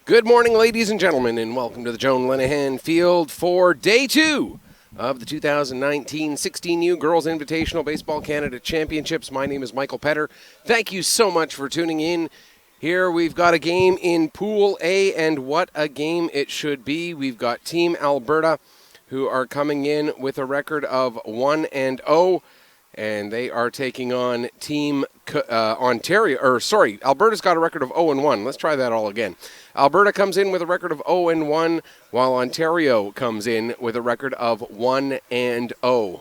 Good morning, ladies and gentlemen, and welcome to the Joan Lenahan Field for Day 2 of the 2019 16U Girls Invitational Baseball Canada Championships. My name is Michael Petter. Thank you so much for tuning in. Here we've got a game in Pool A, and what a game it should be. We've got Team Alberta, who are coming in with a record of 1-0, and they are taking on Team Alberta's got a record of 0-1. Let's try that all again. Alberta comes in with a record of 0-1, while Ontario comes in with a record of 1-0.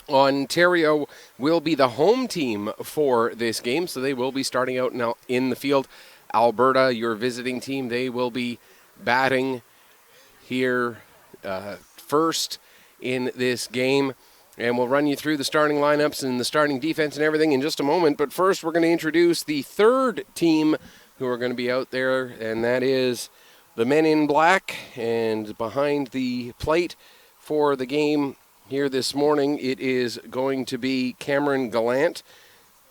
Ontario will be the home team for this game, so they will be starting out now in the field. Alberta, your visiting team, they will be batting here first in this game. And we'll run you through the starting lineups and the starting defense and everything in just a moment. But first, we're going to introduce the third team who are going to be out there, and that is the men in black. And behind the plate for the game here this morning, it is going to be Cameron Gallant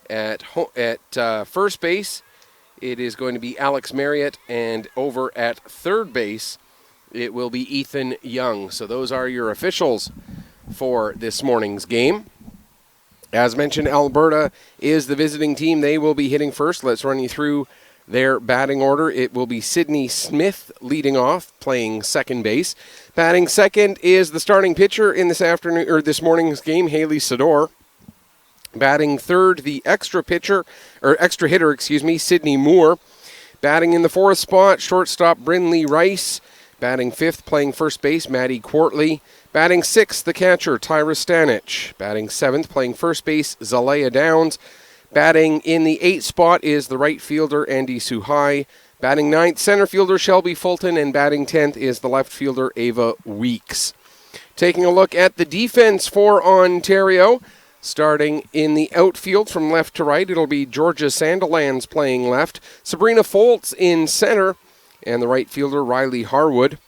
at first base. It is going to be Alex Marriott, and over at third base, it will be Ethan Young. So those are your officials for this morning's game. As mentioned, Alberta is the visiting team. They will be hitting first. Let's run you through their batting order. It will be Sydney Smith leading off, playing second base. Batting second is the starting pitcher in this morning's game, Haley Sador. Batting third, the extra hitter, Sydney Moore. Batting in the fourth spot, shortstop Brinley Rice. Batting fifth, playing first base, Maddie Quartley. Batting sixth, the catcher, Tyra Stanich. Batting seventh, playing first base, Zalea Downs. Batting in the eighth spot is the right fielder, Andy Suhai. Batting ninth, center fielder, Shelby Fulton. And batting 10th is the left fielder, Ava Weeks. Taking a look at the defense for Ontario, starting in the outfield from left to right, it'll be Georgia Sandilands playing left. Sabrina Foltz in center, and the right fielder, Riley Harwood.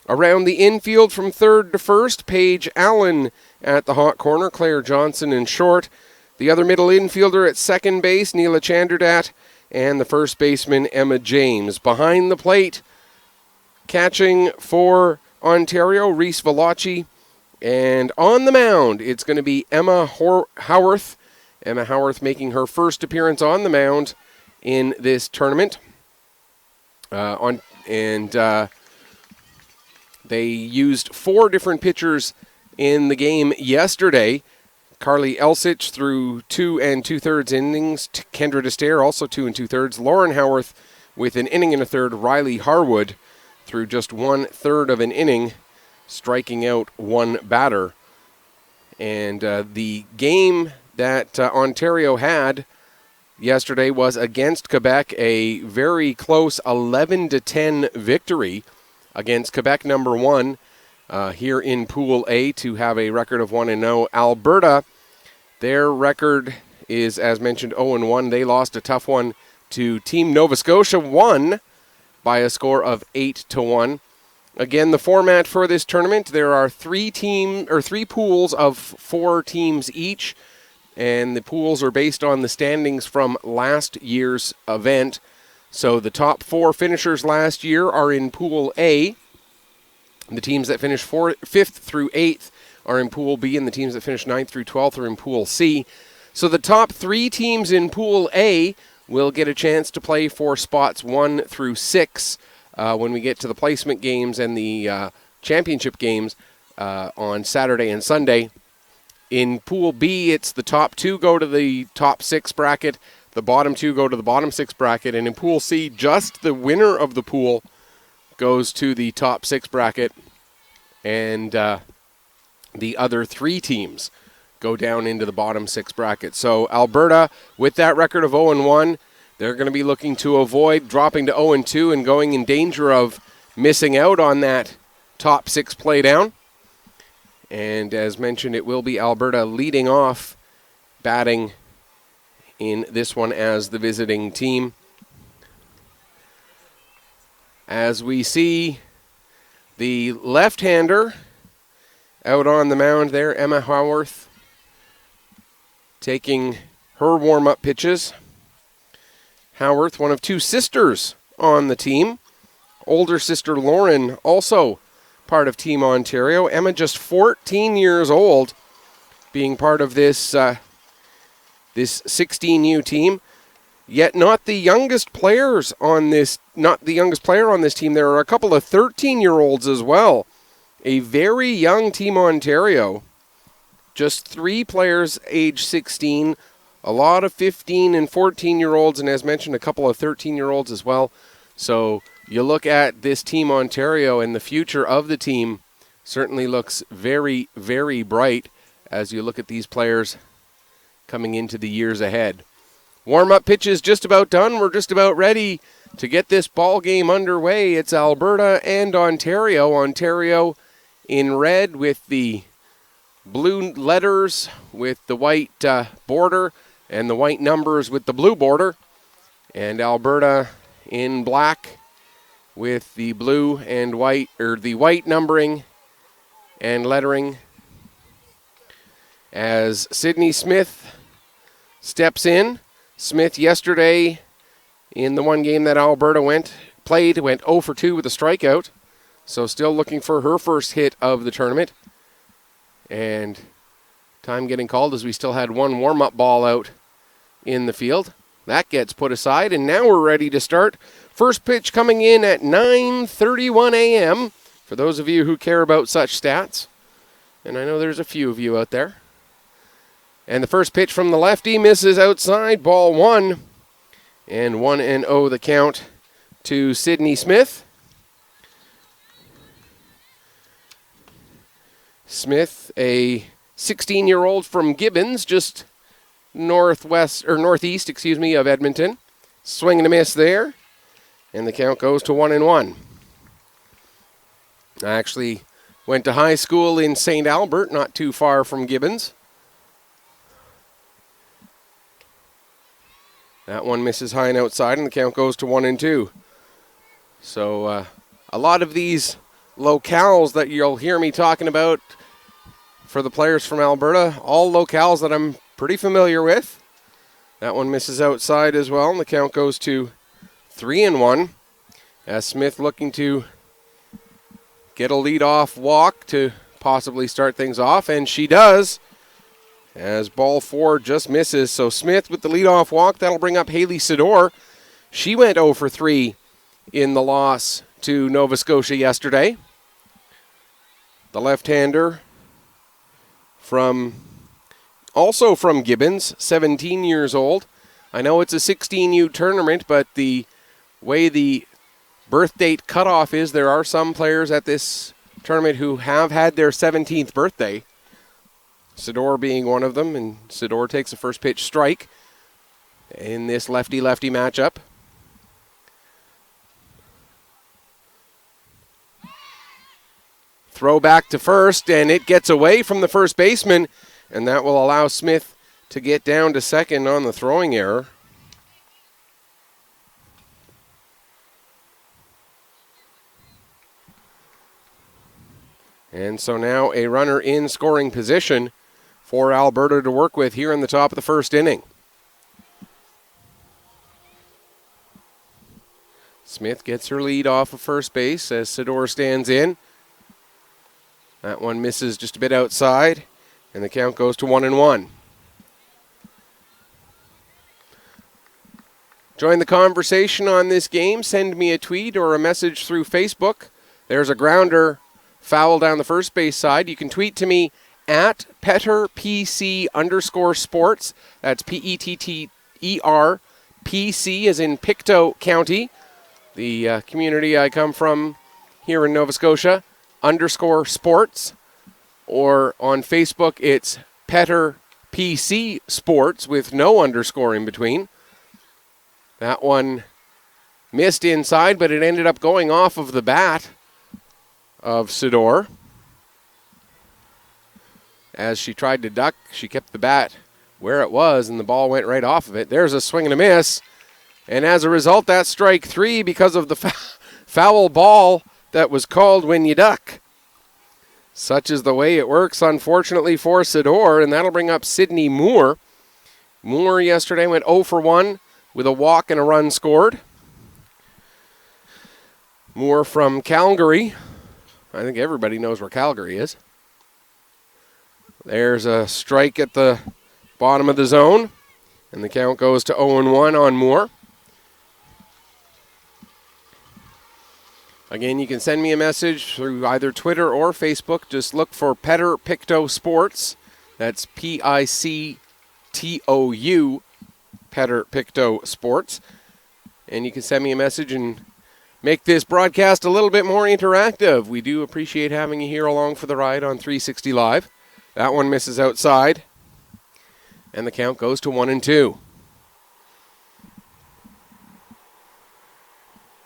Around the infield from third to first, Paige Allen at the hot corner, Claire Johnson in short. The other middle infielder at second base, Neela Chanderdat, and the first baseman, Emma James. Behind the plate, catching for Ontario, Reese Valachi. And on the mound, it's going to be Emma Howarth. Emma Howarth making her first appearance on the mound in this tournament. They used 4 different pitchers in the game yesterday. Carly Elsich threw 2 2/3 innings. Kendra Destaire also 2 2/3. Lauren Howarth with an inning and a third. Riley Harwood threw just 1/3 of an inning, striking out 1 batter. And the game that Ontario had yesterday was against Quebec, a very close 11-10 victory against Quebec number 1 here in Pool A to have a record of 1-0. Alberta, their record is, as mentioned, 0-1. They lost a tough one to Team Nova Scotia, won by a score of 8-1. Again, the format for this tournament, there are 3 pools of 4 teams each, and the pools are based on the standings from last year's event. So the top 4 finishers last year are in Pool A. The teams that finished 5th through 8th are in Pool B, and the teams that finished 9th through 12th are in Pool C. So the top 3 teams in Pool A will get a chance to play for spots 1 through 6 when we get to the placement games and the championship games on Saturday and Sunday. In Pool B, it's the top 2 go to the top 6 bracket. The bottom 2 go to the bottom 6 bracket. And in Pool C, just the winner of the pool goes to the top 6 bracket. And the other 3 teams go down into the bottom 6 bracket. So Alberta, with that record of 0-1, they're going to be looking to avoid dropping to 0-2 and going in danger of missing out on that top 6 play down. And as mentioned, it will be Alberta leading off, batting in this one as the visiting team. As we see the left-hander out on the mound there, Emma Howarth, taking her warm-up pitches. Howarth, one of 2 sisters on the team. older sister Lauren, also part of Team Ontario. Emma just 14 years old, being part of this 16U team. Yet not the youngest players on this, not the youngest player on this team. There are a couple of 13-year-olds as well. A very young Team Ontario. Just 3 players age 16. A lot of 15 and 14-year-olds, and as mentioned, a couple of 13-year-olds as well. So you look at this Team Ontario, and the future of the team certainly looks very, very bright as you look at these players coming into the years ahead. Warm-up pitch is just about done. We're just about ready to get this ball game underway. It's Alberta and Ontario. Ontario in red with the blue letters with the white border and the white numbers with the blue border. And Alberta in black with the blue and white, or the white numbering and lettering, as Sydney Smith steps in. Smith yesterday in the one game that Alberta went 0 for 2 with a strikeout. So still looking for her first hit of the tournament. And time getting called as we still had one warm-up ball out in the field. That gets put aside, and now we're ready to start. First pitch coming in at 9:31 a.m. for those of you who care about such stats. And I know there's a few of you out there. And the first pitch from the lefty misses outside, ball 1. And 1-0 the count to Sydney Smith. Smith, a 16-year-old from Gibbons, just northeast, of Edmonton. Swing and a miss there. And the count goes to 1-1. I actually went to high school in St. Albert, not too far from Gibbons. That one misses high and outside, and the count goes to 1-2. So a lot of these locales that you'll hear me talking about for the players from Alberta, all locales that I'm pretty familiar with. That one misses outside as well, and the count goes to 3-1. As Smith looking to get a leadoff walk to possibly start things off, and she does, as ball 4 just misses. So Smith with the leadoff walk, that'll bring up Haley Sidor. She went 0 for 3 in the loss to Nova Scotia yesterday. The left-hander also from Gibbons, 17 years old. I know it's a 16U tournament, but the way the birth date cutoff is, there are some players at this tournament who have had their 17th birthday. Sidor being one of them, and Sidor takes a first pitch strike in this lefty-lefty matchup. Throw back to first, and it gets away from the first baseman, and that will allow Smith to get down to second on the throwing error. And so now a runner in scoring position for Alberta to work with here in the top of the first inning. Smith gets her lead off of first base as Sidor stands in. That one misses just a bit outside, and the count goes to 1-1. Join the conversation on this game. Send me a tweet or a message through Facebook. There's a grounder foul down the first base side. You can tweet to me at PetterPC_sports. That's Petter PC as in Pictou County, the community I come from here in Nova Scotia, _sports. Or on Facebook, it's Petter PC Sports with no underscore in between. That one missed inside, but it ended up going off of the bat of Sidor. As she tried to duck, she kept the bat where it was, and the ball went right off of it. There's a swing and a miss. And as a result, that's strike 3 because of the foul ball that was called when you duck. Such is the way it works, unfortunately, for Sidor, and that'll bring up Sydney Moore. Moore yesterday went 0 for 1 with a walk and a run scored. Moore from Calgary. I think everybody knows where Calgary is. There's a strike at the bottom of the zone, and the count goes to 0-1 on Moore. Again, you can send me a message through either Twitter or Facebook. Just look for Petter Pictou Sports. That's Pictou, Petter Pictou Sports. And you can send me a message and make this broadcast a little bit more interactive. We do appreciate having you here along for the ride on 360 Live. That one misses outside. And the count goes to 1-2.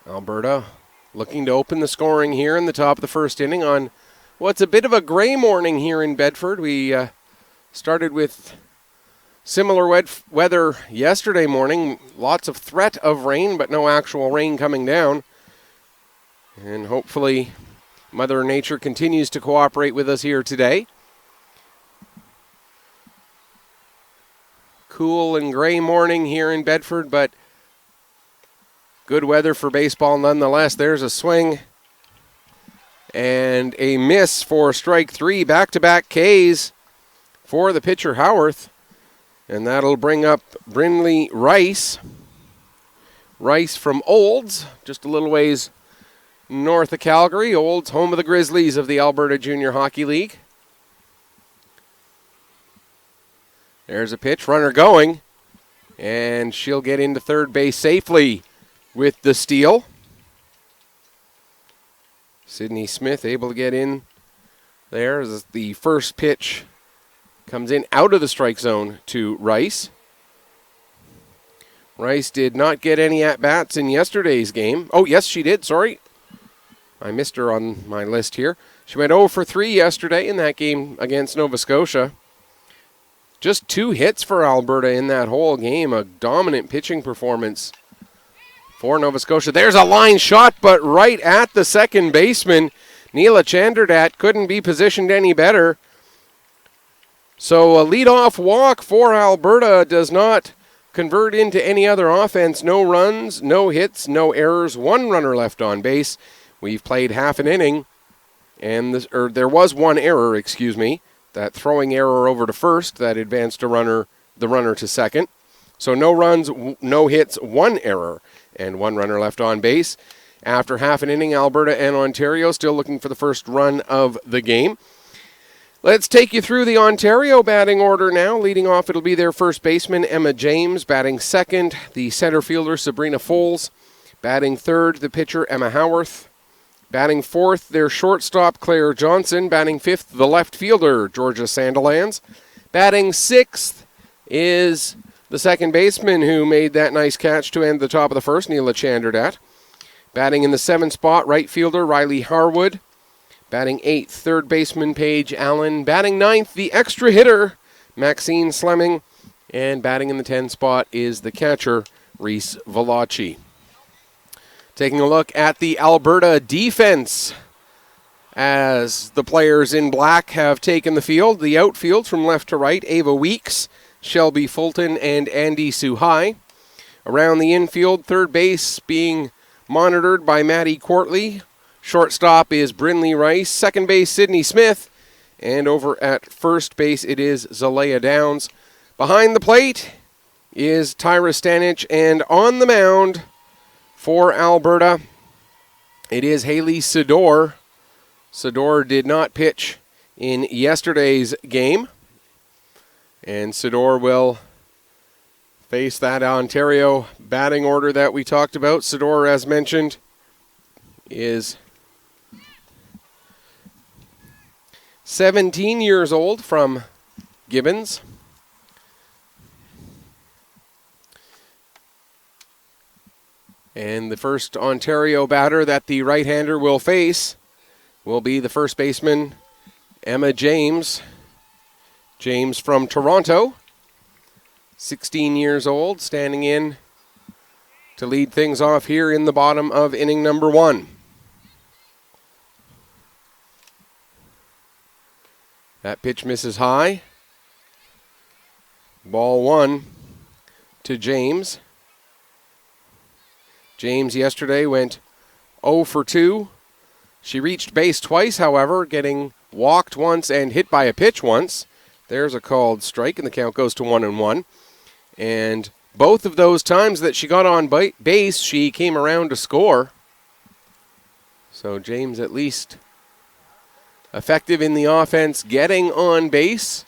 Alberta looking to open the scoring here in the top of the first inning on what's a bit of a gray morning here in Bedford. We started with similar weather yesterday morning. Lots of threat of rain, but no actual rain coming down. And hopefully Mother Nature continues to cooperate with us here today. Cool and gray morning here in Bedford, but good weather for baseball nonetheless. There's a swing and a miss for strike three. Back-to-back Ks for the pitcher Howarth. And that'll bring up Brinley Rice. Rice from Olds, just a little ways north of Calgary. Olds, home of the Grizzlies of the Alberta Junior Hockey League. There's a pitch, runner going. And she'll get into third base safely with the steal. Sydney Smith able to get in there as the first pitch comes in out of the strike zone to Rice. Rice did not get any at-bats in yesterday's game. Oh, yes, she did. Sorry. I missed her on my list here. She went 0 for 3 yesterday in that game against Nova Scotia. Just 2 hits for Alberta in that whole game. A dominant pitching performance for Nova Scotia. There's a line shot, but right at the second baseman. Neela Chanderdat couldn't be positioned any better. So a leadoff walk for Alberta does not convert into any other offense. No runs, no hits, no errors. 1 runner left on base. We've played half an inning, and there was 1 error, that throwing error over to first that advanced the runner to second. So no runs, no hits, 1 error, and 1 runner left on base. After half an inning, Alberta and Ontario still looking for the first run of the game. Let's take you through the Ontario batting order now. Leading off, it'll be their first baseman, Emma James. Batting second, the center fielder, Sabrina Foles. Batting third, the pitcher, Emma Howarth. Batting fourth, their shortstop, Claire Johnson. Batting fifth, the left fielder, Georgia Sandilands. Batting sixth is the second baseman who made that nice catch to end the top of the first, Neela Chanderdat. Batting in the 7th spot, right fielder, Riley Harwood. Batting 8th, third baseman, Paige Allen. Batting 9th, the extra hitter, Maxine Slemming. And batting in the 10th spot is the catcher, Reese Valachi. Taking a look at the Alberta defense as the players in black have taken the field. The outfield from left to right, Ava Weeks, Shelby Fulton, and Andy Suhai. Around the infield, third base being monitored by Maddie Courtley. Shortstop is Brinley Rice. Second base, Sydney Smith. And over at first base, it is Zalea Downs. Behind the plate is Tyra Stanich. And on the mound for Alberta, it is Haley Sidor. Sidor did not pitch in yesterday's game. And Sidor will face that Ontario batting order that we talked about. Sidor, as mentioned, is 17 years old from Gibbons. And the first Ontario batter that the right-hander will face will be the first baseman, Emma James. James from Toronto, 16 years old, standing in to lead things off here in the bottom of inning number 1. That pitch misses high. Ball 1 to James. James yesterday went 0 for 2. She reached base twice, however, getting walked once and hit by a pitch once. There's a called strike, and the count goes to 1-1. And both of those times that she got on base, she came around to score. So James at least effective in the offense, getting on base.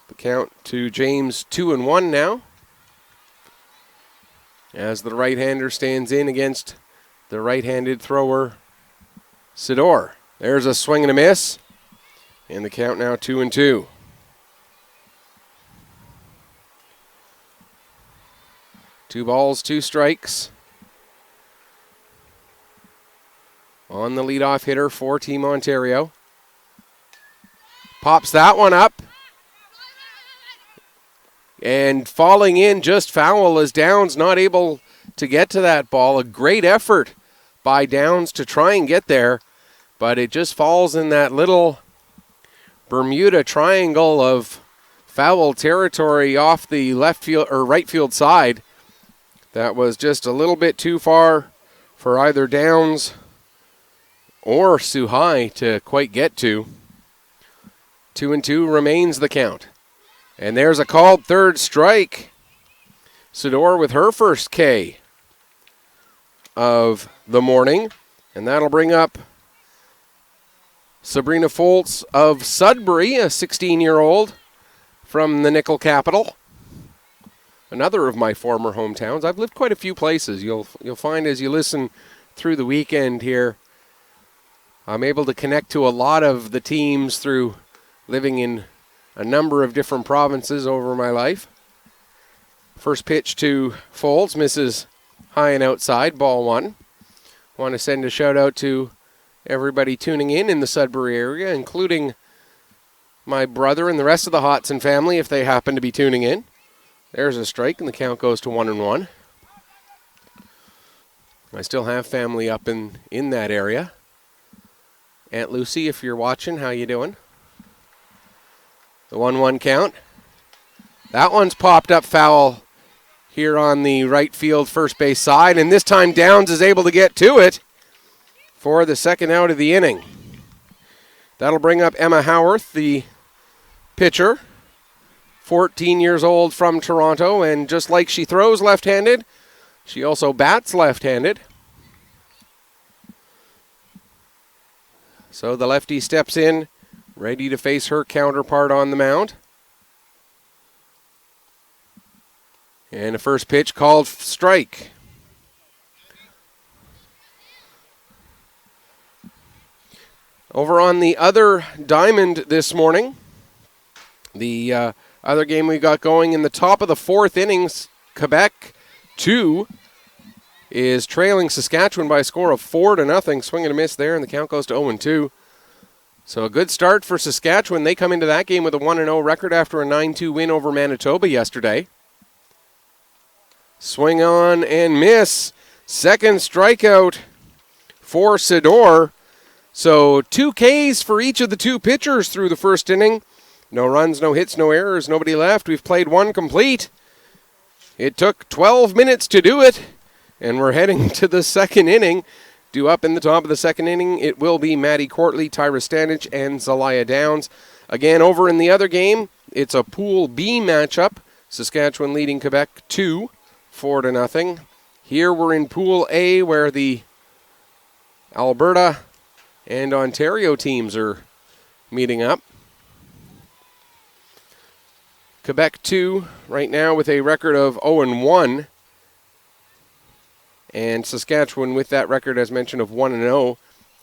The count to James 2-1 now, as the right-hander stands in against the right-handed thrower, Sidor. There's a swing and a miss, and the count now 2-2. Two balls, two strikes. On the leadoff hitter for Team Ontario. Pops that one up. And falling in just foul as Downs not able to get to that ball. A great effort by Downs to try and get there, but it just falls in that little Bermuda Triangle of foul territory off the left field or right field side. That was just a little bit too far for either Downs or Suhai to quite get to. 2-2 remains the count. And there's a called third strike. Sidor with her first K of the morning. And that'll bring up Sabrina Foltz of Sudbury, a 16-year-old from the Nickel Capital. Another of my former hometowns. I've lived quite a few places. You'll find as you listen through the weekend here, I'm able to connect to a lot of the teams through living in a number of different provinces over my life. First pitch to Foltz, misses high and outside, ball one. Want to send a shout out to everybody tuning in the Sudbury area, including my brother and the rest of the Hodson family if they happen to be tuning in. There's a strike, and the count goes to 1-1. I still have family up in that area. Aunt Lucy, if you're watching, how you doing? The 1-1 count. That one's popped up foul here on the right field first base side, and this time Downs is able to get to it for the second out of the inning. That'll bring up Emma Howarth, the pitcher, 14 years old from Toronto, and just like she throws left-handed, she also bats left-handed. So the lefty steps in, ready to face her counterpart on the mound. And a first pitch called strike. Over on the other diamond this morning, the other game we got going in the top of the fourth innings, Quebec 2 is trailing Saskatchewan by a score of 4-0. Swing and a miss there, and the count goes to 0-2. So a good start for Saskatchewan. They come into that game with a 1-0 record after a 9-2 win over Manitoba yesterday. Swing on and miss. Second strikeout for Sidor. So 2 Ks for each of the two pitchers through the first inning. No runs, no hits, no errors, nobody left. We've played one complete. It took 12 minutes to do it. And we're heading to the second inning. Due up in the top of the second inning, it will be Maddie Courtley, Tyra Stanich, and Zelaya Downs. Again, over in the other game, it's a Pool B matchup. Saskatchewan leading Quebec 2, 4-0. Here we're in Pool A, where the Alberta and Ontario teams are meeting up. Quebec 2 right now with a record of 0-1. And Saskatchewan with that record, as mentioned, of 1-0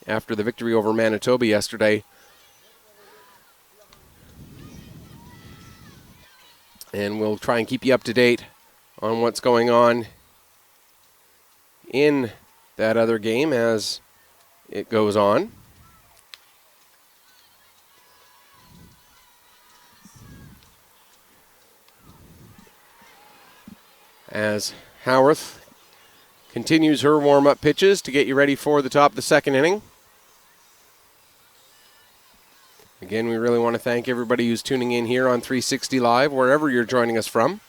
after the victory over Manitoba yesterday. And we'll try and keep you up to date on what's going on in that other game as it goes on. As Howarth continues her warm-up pitches to get you ready for the top of the second inning. Again, we really want to thank everybody who's tuning in here on 360 Live, wherever you're joining us from.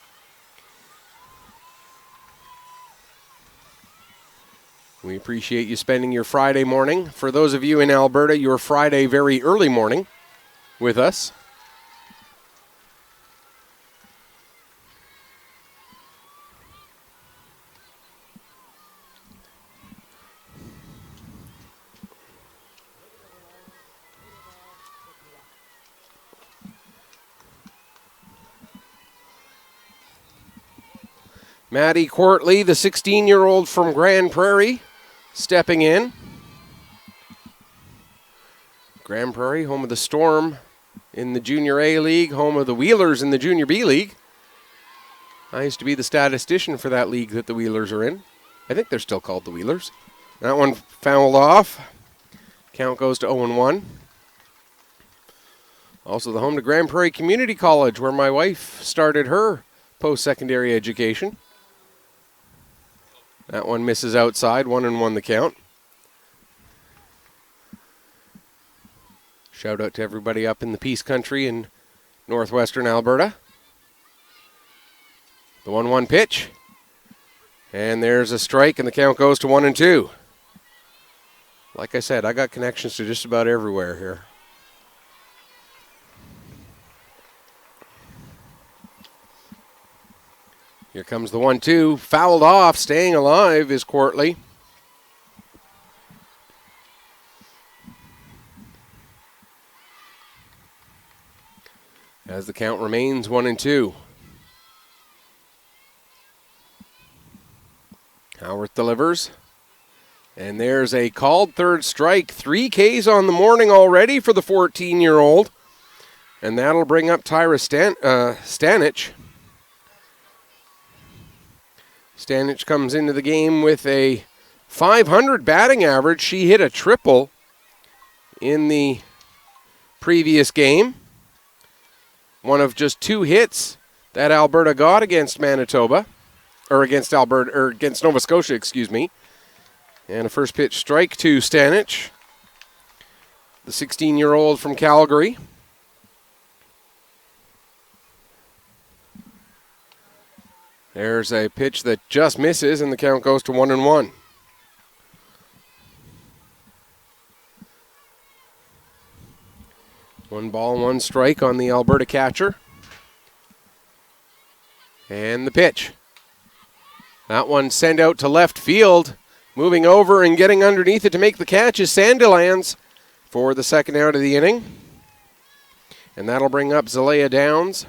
We appreciate you spending your Friday morning. For those of you in Alberta, your Friday very early morning with us. Maddie Courtley, the 16-year-old from Grand Prairie, stepping in. Grand Prairie, home of the Storm in the Junior A League, home of the Wheelers in the Junior B League. I used to be the statistician for that league that the Wheelers are in. I think they're still called the Wheelers. That one fouled off. Count goes to 0-1. Also the home to Grand Prairie Community College, where my wife started her post-secondary education. That one misses outside, 1-1 the count. Shout out to everybody up in the Peace Country in northwestern Alberta. The 1-1 pitch. And there's a strike, and the count goes to 1-2. Like I said, I got connections to just about everywhere here. Here comes the 1-2. Fouled off. Staying alive is Courtley. As the count remains 1-2. Howarth delivers. And there's a called third strike. 3 Ks on the morning already for the 14-year-old. And that'll bring up Tyra Stanich. Stanich comes into the game with a .500 batting average. She hit a triple in the previous game. One of just 2 hits that Alberta got against Manitoba, or against Nova Scotia, excuse me. And a first pitch strike to Stanich, the 16-year-old from Calgary. There's a pitch that just misses, and the count goes to 1-1. One ball, 1 strike on the Alberta catcher. And the pitch. That one sent out to left field. Moving over and getting underneath it to make the catch is Sandilands for the second out of the inning. And that'll bring up Zalea Downs.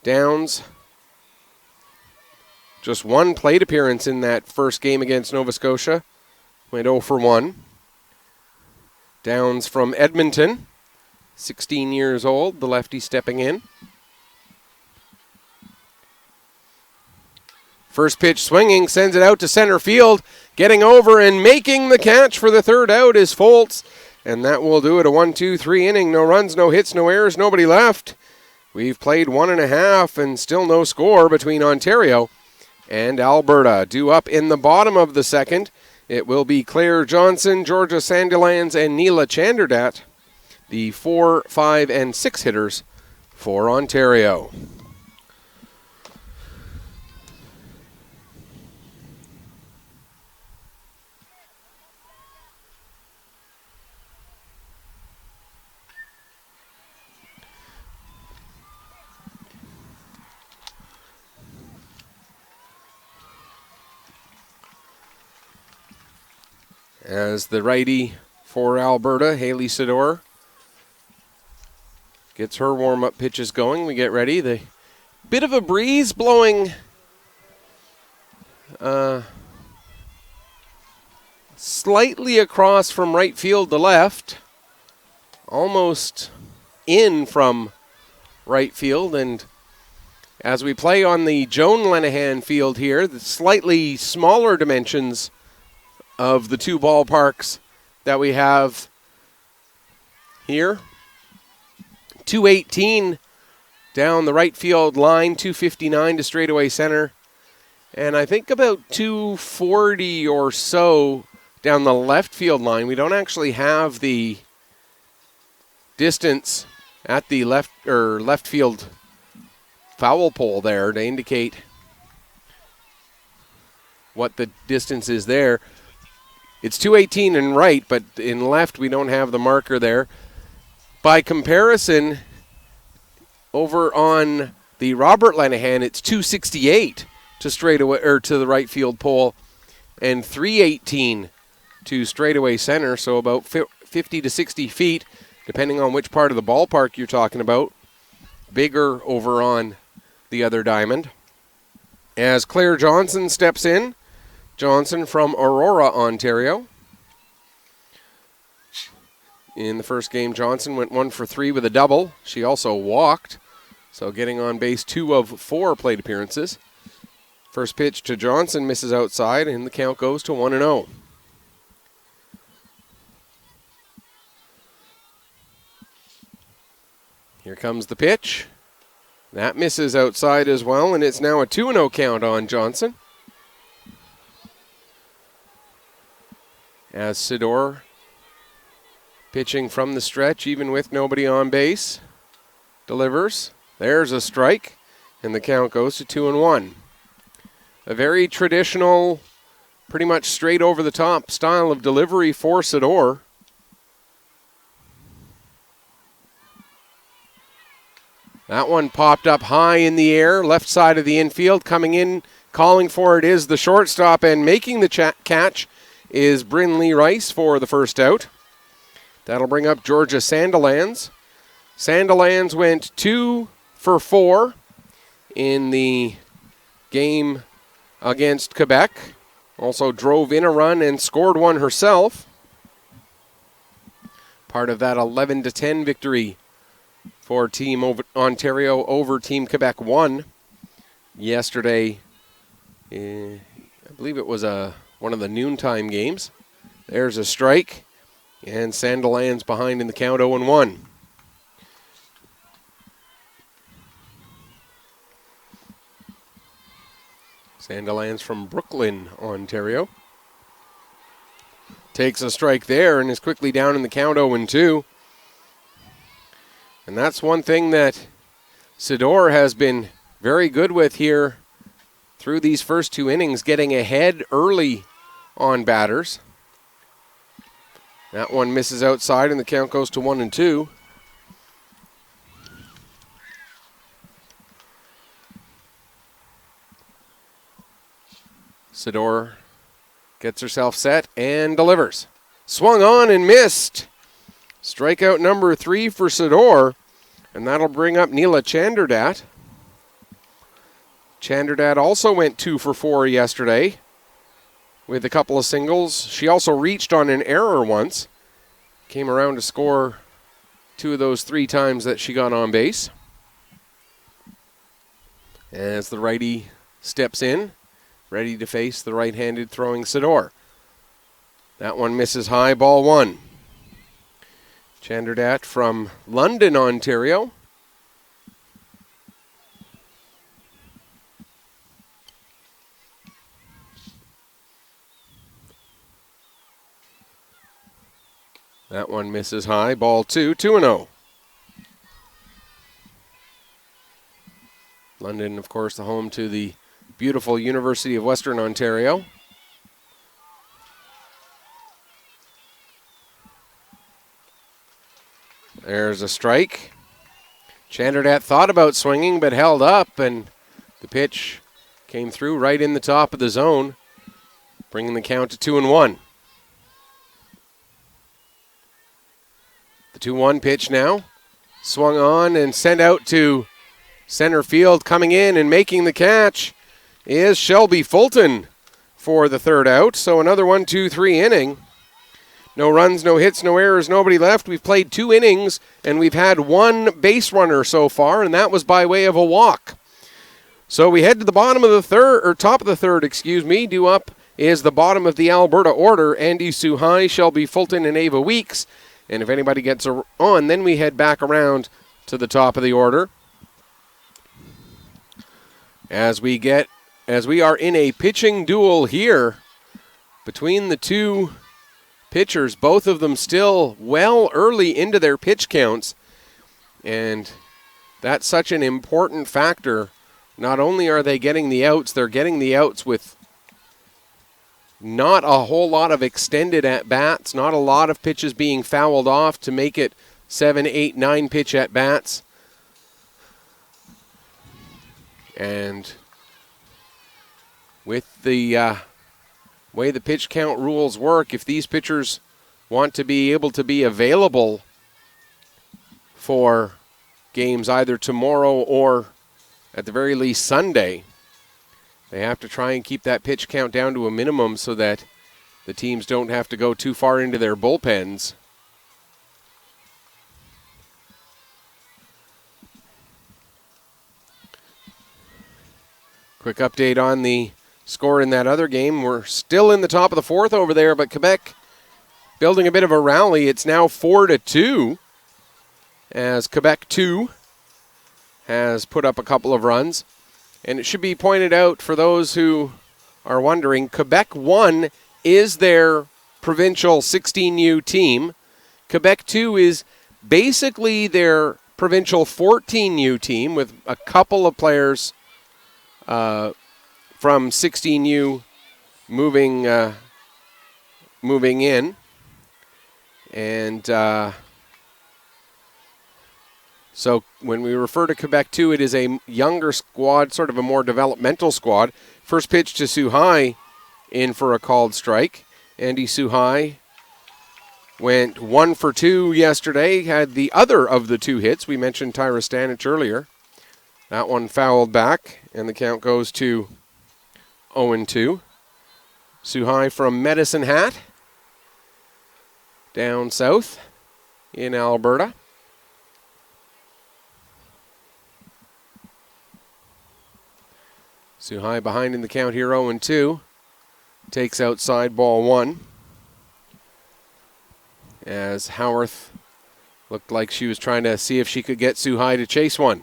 Downs, just 1 plate appearance in that first game against Nova Scotia. Went 0 for 1. Downs from Edmonton, 16 years old, the lefty stepping in. First pitch swinging, sends it out to center field. Getting over and making the catch for the third out is Foltz. And that will do it, a 1-2-3 inning. No runs, no hits, no errors, nobody left. We've played 1.5 and still no score between Ontario and Alberta. Due up in the bottom of the second, it will be Claire Johnson, Georgia Sandilands, and Neela Chanderdat, the 4, 5, and 6 hitters for Ontario. As the righty for Alberta, Haley Sador, gets her warm-up pitches going. We get ready. The bit of a breeze blowing slightly across from right field to left, almost in from right field. And as we play on the Joan Lenahan field here, the slightly smaller dimensions of the 2 ballparks that we have here. 218 down the right field line, 259 to straightaway center, and I think about 240 or so down the left field line. We don't actually have the distance at the left field foul pole there to indicate what the distance is there. It's 218 in right, but in left we don't have the marker there. By comparison, over on the Robert Lenihan, it's 268 to straightaway or to the right field pole, and 318 to straightaway center. So about 50 to 60 feet, depending on which part of the ballpark you're talking about. Bigger over on the other diamond. As Claire Johnson steps in, Johnson from Aurora, Ontario. In the first game, Johnson went 1 for 3 with a double. She also walked, so getting on base 2 of 4 plate appearances. First pitch to Johnson misses outside, and the count goes to 1-0. Here comes the pitch. That misses outside as well, and it's now a 2-0 count on Johnson. As Sidor pitching from the stretch, even with nobody on base, delivers. There's a strike, and the count goes to 2-1. A very traditional, pretty much straight over the top style of delivery for Sidor. That one popped up high in the air, left side of the infield. Coming in, calling for it is the shortstop, and making the catch is Brinley Rice for the first out. That'll bring up Georgia Sandilands. Sandilands went 2 for 4 in the game against Quebec. Also drove in a run and scored one herself. Part of that 11-10 victory for Team Ontario over Team Quebec 1 yesterday. I believe it was one of the noontime games. There's a strike, and Sandilands behind in the count 0-1. Sandilands from Brooklyn, Ontario. Takes a strike there and is quickly down in the count 0-2. And that's one thing that Sidor has been very good with here through these first 2 innings, getting ahead early on batters. That one misses outside, and the count goes to 1-2. Sidor gets herself set and delivers. Swung on and missed. Strikeout number 3 for Sidor, and that'll bring up Neela Chanderdat. Chanderdat also went 2 for 4 yesterday with a couple of singles. She also reached on an error once. Came around to score 2 of those 3 times that she got on base. As the righty steps in, ready to face the right-handed throwing Sidor. That one misses high, ball 1. Chanderdat from London, Ontario. That one misses high, ball 2, 2-0. London, of course, the home to the beautiful University of Western Ontario. There's a strike. Chanderdat thought about swinging but held up, and the pitch came through right in the top of the zone, bringing the count to 2-1. The 2-1 pitch now. Swung on and sent out to center field. Coming in and making the catch is Shelby Fulton for the third out. So another 1-2-3 inning. No runs, no hits, no errors, nobody left. We've played 2 innings, and we've had 1 base runner so far, and that was by way of a walk. So we head to the bottom of the third, or top of the third, excuse me. Due up is the bottom of the Alberta order. Andy Suhai, Shelby Fulton, and Ava Weeks. And if anybody gets on, then we head back around to the top of the order. As we are in a pitching duel here between the 2 pitchers, both of them still well early into their pitch counts. And that's such an important factor. Not only are they getting the outs, they're getting the outs with not a whole lot of extended at-bats, not a lot of pitches being fouled off to make it 7, 8, 9 pitch at-bats. And with the way the pitch count rules work, if these pitchers want to be able to be available for games either tomorrow or at the very least Sunday, they have to try and keep that pitch count down to a minimum so that the teams don't have to go too far into their bullpens. Quick update on the score in that other game. We're still in the top of the fourth over there, but Quebec building a bit of a rally. It's now 4-2 as Quebec 2 has put up a couple of runs. And it should be pointed out for those who are wondering, Quebec 1 is their provincial 16U team. Quebec 2 is basically their provincial 14U team with a couple of players from 16U moving in. And so when we refer to Quebec 2, it is a younger squad, sort of a more developmental squad. First pitch to Suhai in for a called strike. Andy Suhai went 1 for 2 yesterday, had the other of the 2 hits. We mentioned Tyra Stanich earlier. That one fouled back, and the count goes to 0-2. Suhai from Medicine Hat, down south in Alberta. Suhai behind in the count here, 0-2. Takes outside ball 1. As Howarth looked like she was trying to see if she could get Suhai to chase one.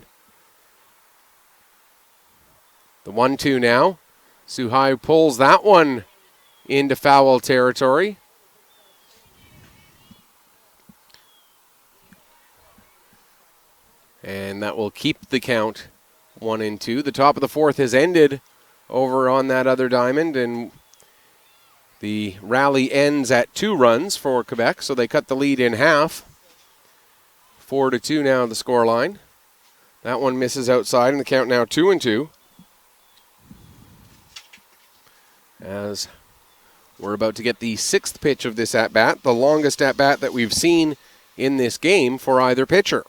The 1-2 now. Suhai pulls that one into foul territory. And that will keep the count 1-2. The top of the fourth has ended over on that other diamond, and the rally ends at 2 runs for Quebec, so they cut the lead in half. 4-2 now the scoreline. That one misses outside, and the count now 2-2. As we're about to get the 6th pitch of this at-bat, the longest at-bat that we've seen in this game for either pitcher.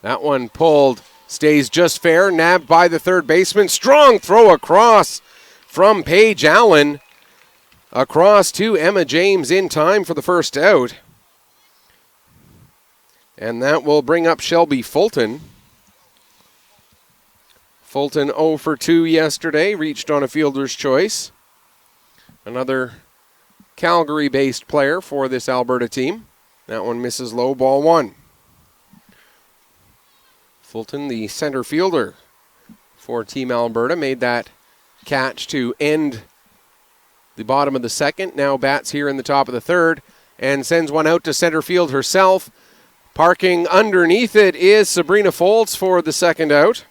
That one pulled, stays just fair, nabbed by the third baseman. Strong throw across from Paige Allen. Across to Emma James in time for the first out. And that will bring up Shelby Fulton. Fulton 0 for 2 yesterday, reached on a fielder's choice. Another Calgary-based player for this Alberta team. That one misses low, ball 1. Fulton, the center fielder for Team Alberta, made that catch to end the bottom of the second. Now bats here in the top of the third and sends one out to center field herself. Parking underneath it is Sabrina Foltz for the second out.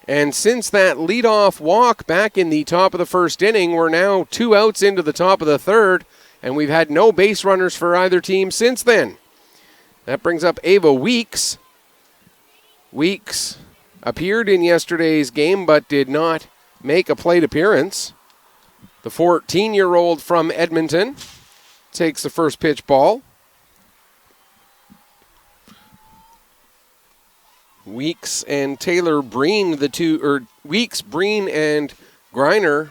And since that leadoff walk back in the top of the first inning, we're now 2 outs into the top of the third, and we've had no base runners for either team since then. That brings up Ava Weeks. Weeks appeared in yesterday's game but did not make a plate appearance. The 14-year-old from Edmonton takes the first pitch ball. Weeks and Taylor Breen, Weeks, Breen, and Greiner,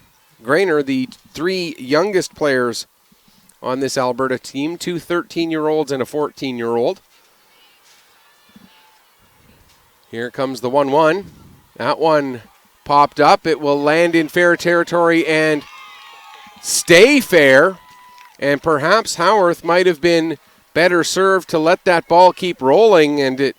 the 3 youngest players on this Alberta team, 2 13-year-olds and a 14-year-old. Here comes the 1-1. That one popped up. It will land in fair territory and stay fair. And perhaps Howarth might have been better served to let that ball keep rolling, and it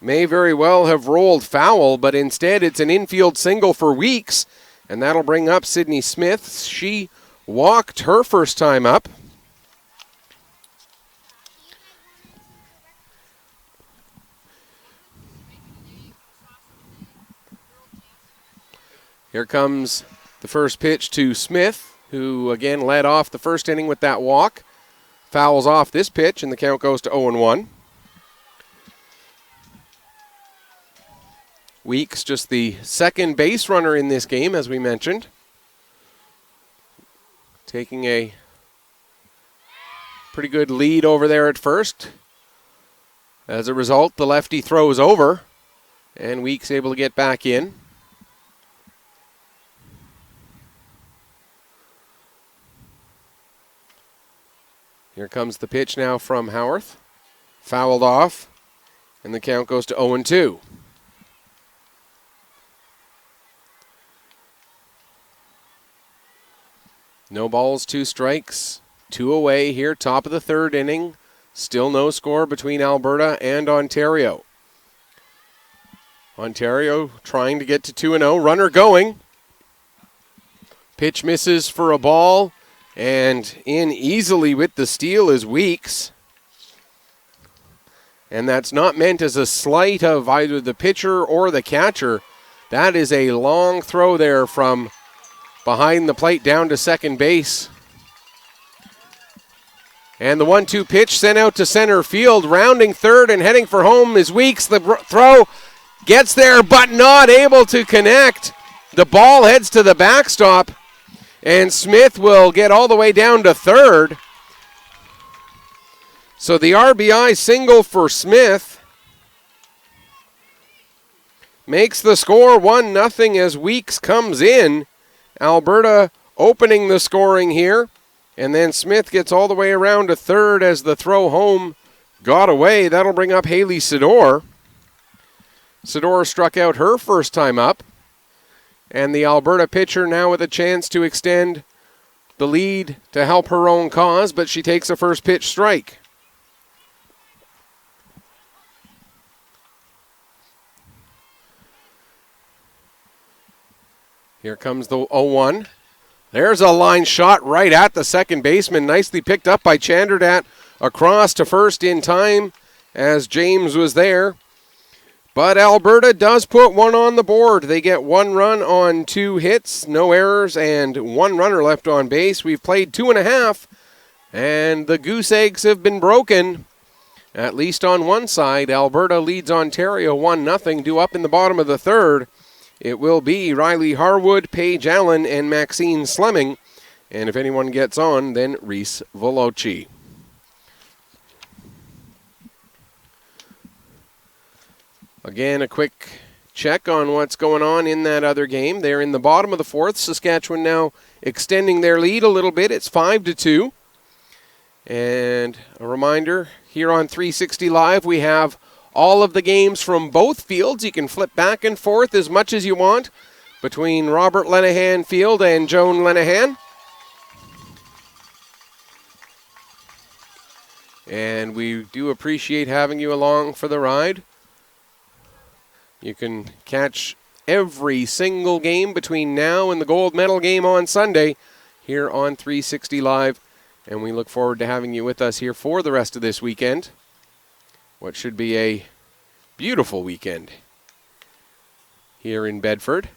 may very well have rolled foul, but instead it's an infield single for Weeks, and that'll bring up Sydney Smith. She walked her first time up. Here comes the first pitch to Smith, who again led off the first inning with that walk. Fouls off this pitch, and the count goes to 0-1. Weeks, just the second base runner in this game, as we mentioned. Taking a pretty good lead over there at first. As a result, the lefty throws over, and Weeks able to get back in. Here comes the pitch now from Howarth. Fouled off, and the count goes to 0-2. No balls, 2 strikes, 2 away here, top of the third inning. Still no score between Alberta and Ontario. Ontario trying to get to 2-0. Runner going. Pitch misses for a ball. And in easily with the steal is Weeks. And that's not meant as a slight of either the pitcher or the catcher. That is a long throw there from behind the plate down to second base. And the 1-2 pitch sent out to center field. Rounding third and heading for home is Weeks. The throw gets there but not able to connect. The ball heads to the backstop. And Smith will get all the way down to third. So the RBI single for Smith makes the score 1-0 as Weeks comes in. Alberta opening the scoring here. And then Smith gets all the way around to third as the throw home got away. That'll bring up Haley Sidor. Sidor struck out her first time up. And the Alberta pitcher now with a chance to extend the lead to help her own cause, but she takes a first pitch strike. Here comes the 0-1. There's a line shot right at the second baseman. Nicely picked up by Chanderdat across to first in time as James was there. But Alberta does put one on the board. They get 1 run on 2 hits, no errors, and 1 runner left on base. We've played 2.5, and the goose eggs have been broken, at least on one side. Alberta leads Ontario 1-0, due up in the bottom of the third. It will be Riley Harwood, Paige Allen, and Maxine Slemming. And if anyone gets on, then Reese Veloci. Again, a quick check on what's going on in that other game. They're in the bottom of the fourth. Saskatchewan now extending their lead a little bit. It's 5-2. And a reminder, here on 360 Live, we have all of the games from both fields. You can flip back and forth as much as you want between Robert Lenahan Field and Joan Lenahan. And we do appreciate having you along for the ride. You can catch every single game between now and the gold medal game on Sunday here on 360 Live. And we look forward to having you with us here for the rest of this weekend. What should be a beautiful weekend here in Bedford,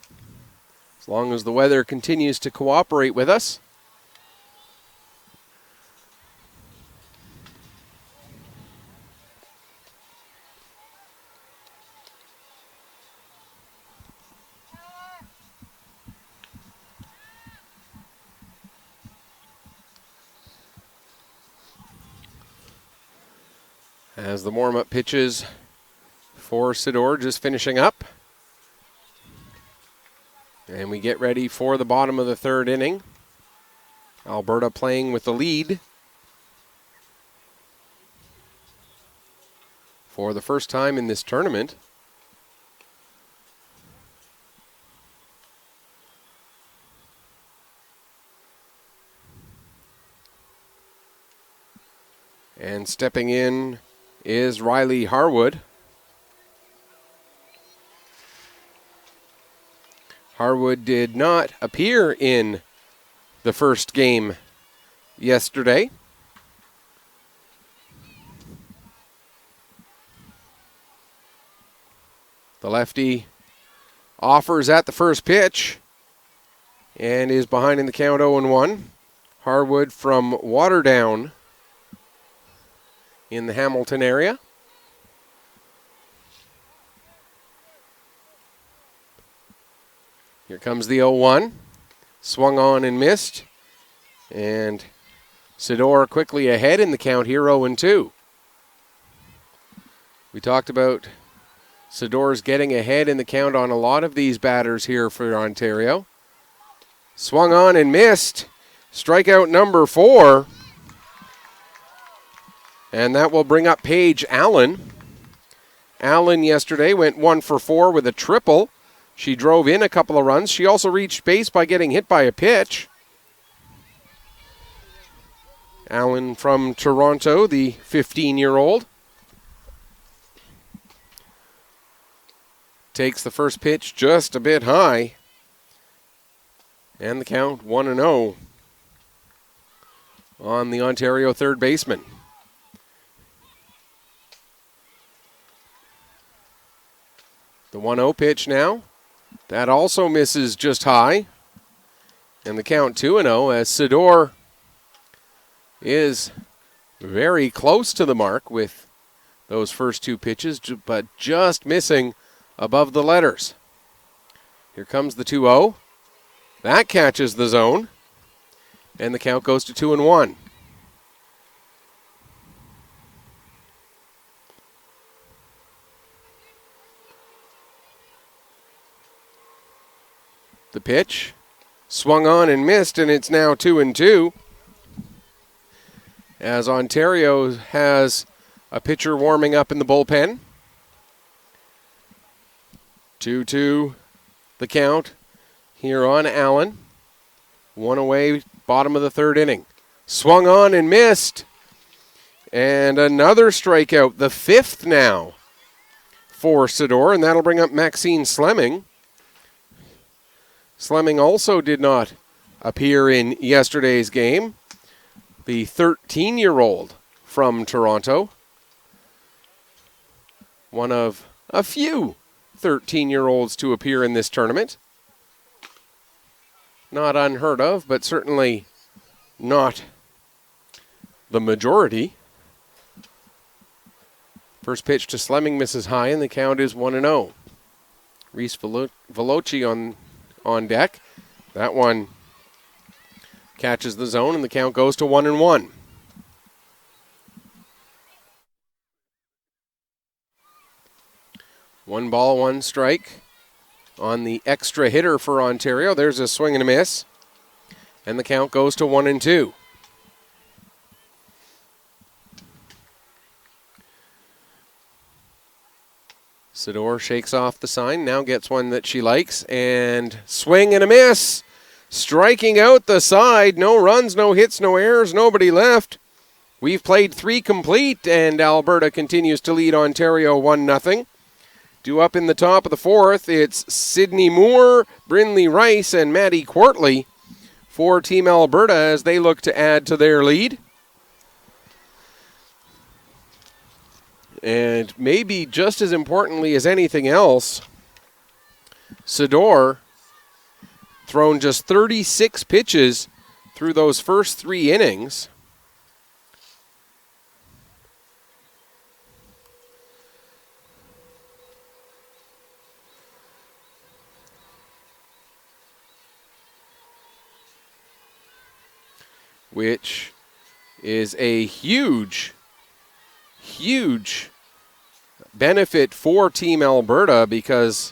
as long as the weather continues to cooperate with us. As the warm-up pitches for Sidor just finishing up. And we get ready for the bottom of the third inning. Alberta playing with the lead for the first time in this tournament. And stepping in is Riley Harwood. Harwood did not appear in the first game yesterday. The lefty offers at the first pitch, and is behind in the count 0-1. Harwood from Waterdown in the Hamilton area. Here comes the 0-1. Swung on and missed. And Sidor quickly ahead in the count here, 0-2. We talked about Sidor's getting ahead in the count on a lot of these batters here for Ontario. Swung on and missed. Strikeout number 4. And that will bring up Paige Allen. Allen yesterday went 1 for 4 with a triple. She drove in a couple of runs. She also reached base by getting hit by a pitch. Allen from Toronto, the 15-year-old. Takes the first pitch just a bit high. And the count 1-0 on the Ontario third baseman. The 1-0 pitch now. That also misses just high. And the count 2-0 as Sidor is very close to the mark with those first 2 pitches, but just missing above the letters. Here comes the 2-0. That catches the zone. And the count goes to 2-1. The pitch swung on and missed, and it's now 2-2. As Ontario has a pitcher warming up in the bullpen. 2-2 the count here on Allen. 1 away, bottom of the third inning. Swung on and missed. And another strikeout, the 5th now for Sidor, and that'll bring up Maxine Slemming. Slemming also did not appear in yesterday's game. The 13-year-old from Toronto. One of a few 13-year-olds to appear in this tournament. Not unheard of, but certainly not the majority. First pitch to Slemming misses high, and the count is 1-0. Reese Veloci on deck. That one catches the zone, and the count goes to 1-1. One ball, one strike on the extra hitter for Ontario. There's a swing and a miss, and the count goes to 1-2. Sidor shakes off the sign, now gets one that she likes, and swing and a miss. Striking out the side, no runs, no hits, no errors, nobody left. We've played 3 complete, and Alberta continues to lead Ontario 1-0. Due up in the top of the 4th, it's Sydney Moore, Brinley Rice, and Maddie Quartley for Team Alberta as they look to add to their lead. And maybe just as importantly as anything else, Sidor thrown just 36 pitches through those first 3 innings. Which is a huge benefit for Team Alberta because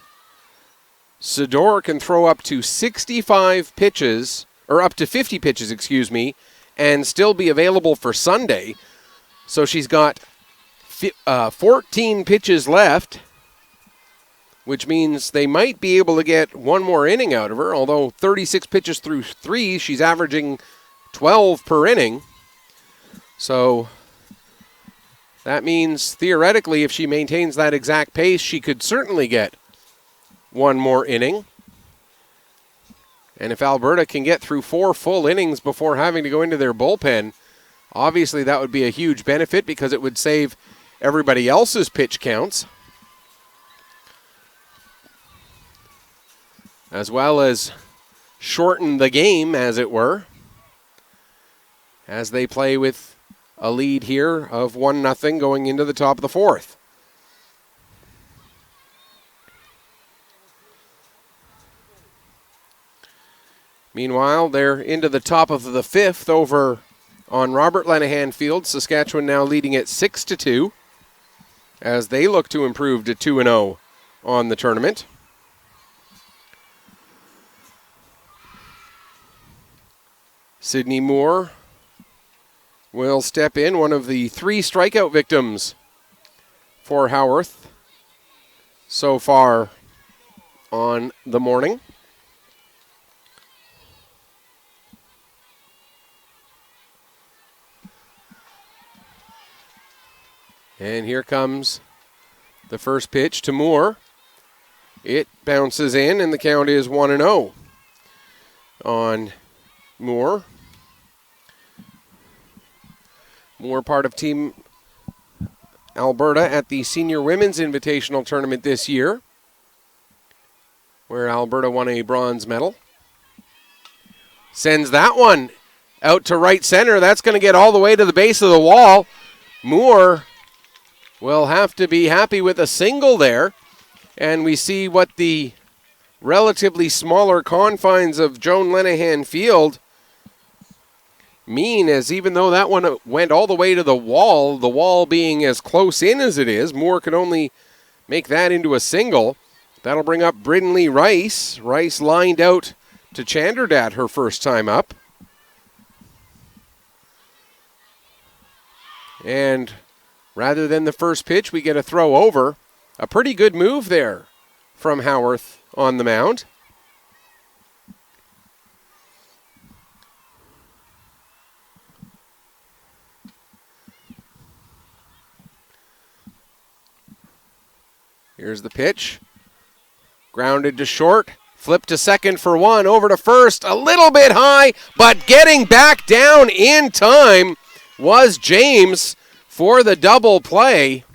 Sidor can throw up to 65 pitches, or up to 50 pitches, and still be available for Sunday. So she's got 14 pitches left, which means they might be able to get one more inning out of her, although 36 pitches through 3, she's averaging 12 per inning. So that means theoretically if she maintains that exact pace, she could certainly get one more inning. And if Alberta can get through 4 full innings before having to go into their bullpen, obviously that would be a huge benefit because it would save everybody else's pitch counts, as well as shorten the game, as it were, as they play with a lead here of 1-0 going into the top of the fourth. Meanwhile, they're into the top of the fifth over on Robert Lenahan Field. Saskatchewan now leading at 6-2 as they look to improve to 2-0 on the tournament. Sydney Moore will step in, one of the 3 strikeout victims for Howarth so far on the morning. And here comes the first pitch to Moore. It bounces in, and the count is 1-0 on Moore. Moore, part of Team Alberta at the Senior Women's Invitational Tournament this year, where Alberta won a bronze medal. Sends that one out to right center. That's going to get all the way to the base of the wall. Moore will have to be happy with a single there. And we see what the relatively smaller confines of Joan Lenahan Field mean, as even though that one went all the way to the wall being as close in as it is, Moore could only make that into a single. That'll bring up Brindley Rice. Rice lined out to Chanderdat her first time up. And rather than the first pitch, we get a throw over. A pretty good move there from Howarth on the mound. Here's the pitch. Grounded to short. Flip to second for one. Over to first. A little bit high, but getting back down in time was James for the double play.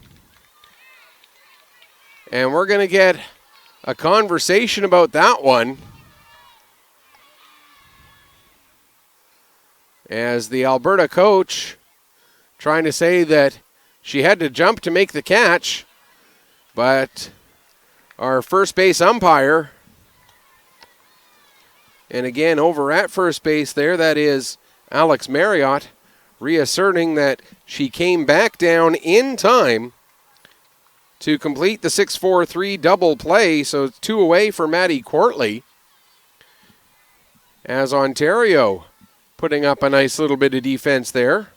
And we're going to get a conversation about that one, as the Alberta coach trying to say that she had to jump to make the catch, but our first base umpire, and again over at first base there, that is Alex Marriott, reasserting that she came back down in time to complete the 6-4-3 double play, so 2 away for Maddie Courtley, as Ontario putting up a nice little bit of defense there.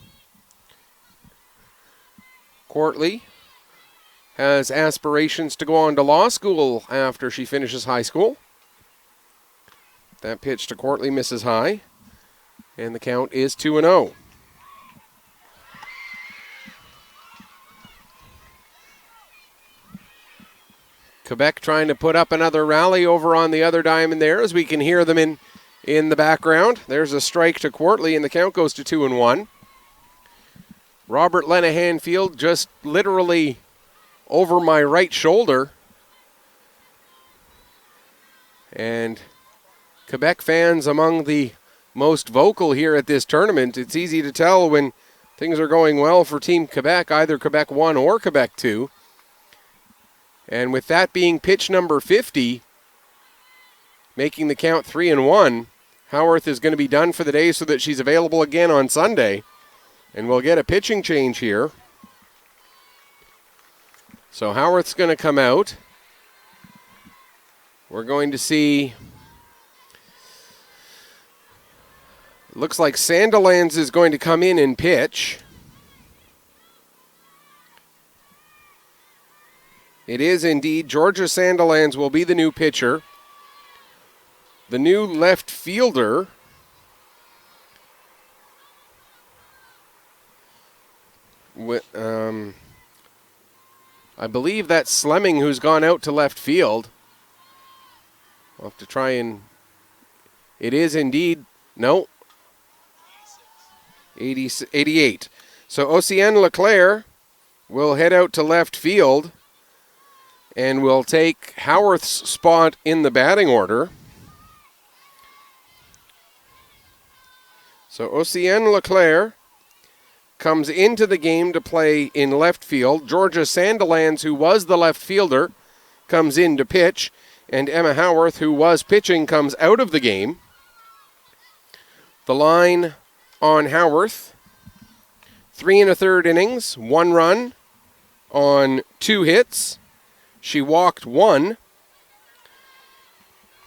Courtley has aspirations to go on to law school after she finishes high school. That pitch to Courtley misses high, and the count is 2-0. Quebec trying to put up another rally over on the other diamond there, as we can hear them in the background. There's a strike to Courtley, and the count goes to 2-1. Robert Lenahan Field just literally over my right shoulder. And Quebec fans among the most vocal here at this tournament. It's easy to tell when things are going well for Team Quebec, either Quebec 1 or Quebec 2. And with that being pitch number 50, making the count 3-1, Howarth is going to be done for the day so that she's available again on Sunday. And we'll get a pitching change here. So Howarth's going to come out. We're going to see, it looks like Sandilands is going to come in and pitch. It is indeed. Georgia Sandilands will be the new pitcher. The new left fielder, I believe that's Slemming, who's gone out to left field. I'll have to try and... It is indeed... No. 88. So Oceane Leclerc will head out to left field and will take Howarth's spot in the batting order. So Océane Leclerc comes into the game to play in left field. Georgia Sandilands, who was the left fielder, comes in to pitch. And Emma Howarth, who was pitching, comes out of the game. The line on Howarth, 3 1/3 innings, 1 run on 2 hits. She walked 1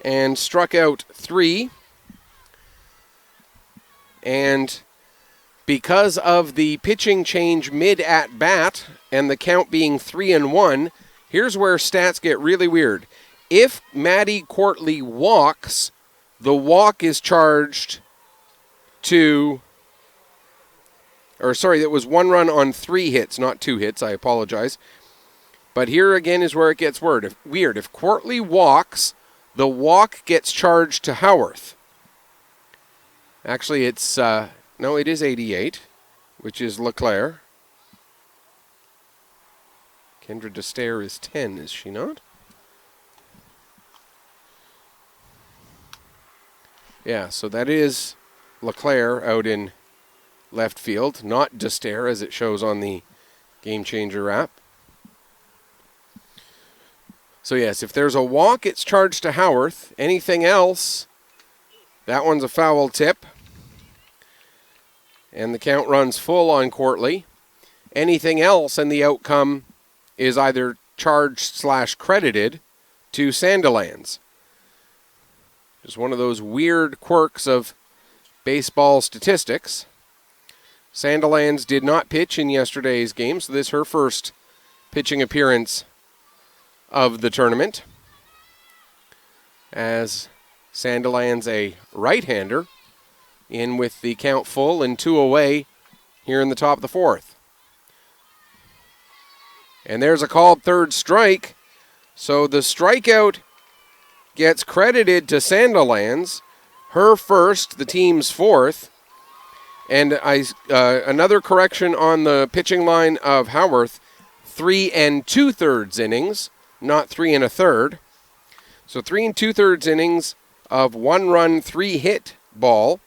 and struck out 3. And because of the pitching change mid-at-bat and the count being 3-1, here's where stats get really weird. If Maddie Courtley walks, the walk is charged to... that was 1 run on 3 hits, not 2 hits. I apologize. But here again is where it gets weird. If Courtley walks, the walk gets charged to Howarth. Actually, it's... no, it is 88, which is Leclerc. Kendra Destaire is 10, is she not? Yeah, so that is Leclerc out in left field, not Destaire as it shows on the Game Changer app. So yes, if there's a walk, it's charged to Howarth. Anything else, that one's a foul tip. And the count runs full on Courtley. Anything else, and the outcome is either charged/credited to Sandilands. Just one of those weird quirks of baseball statistics. Sandilands did not pitch in yesterday's game, so this is her first pitching appearance of the tournament. As Sandilands, a right-hander, in with the count full and 2 away here in the top of the 4th. And there's a called third strike. So the strikeout gets credited to Sandilands. Her first, the team's 4th. And another correction on the pitching line of Howarth, 3 2/3 innings, not 3 1/3. So 3 2/3 innings of 1 run, 3 hit ball.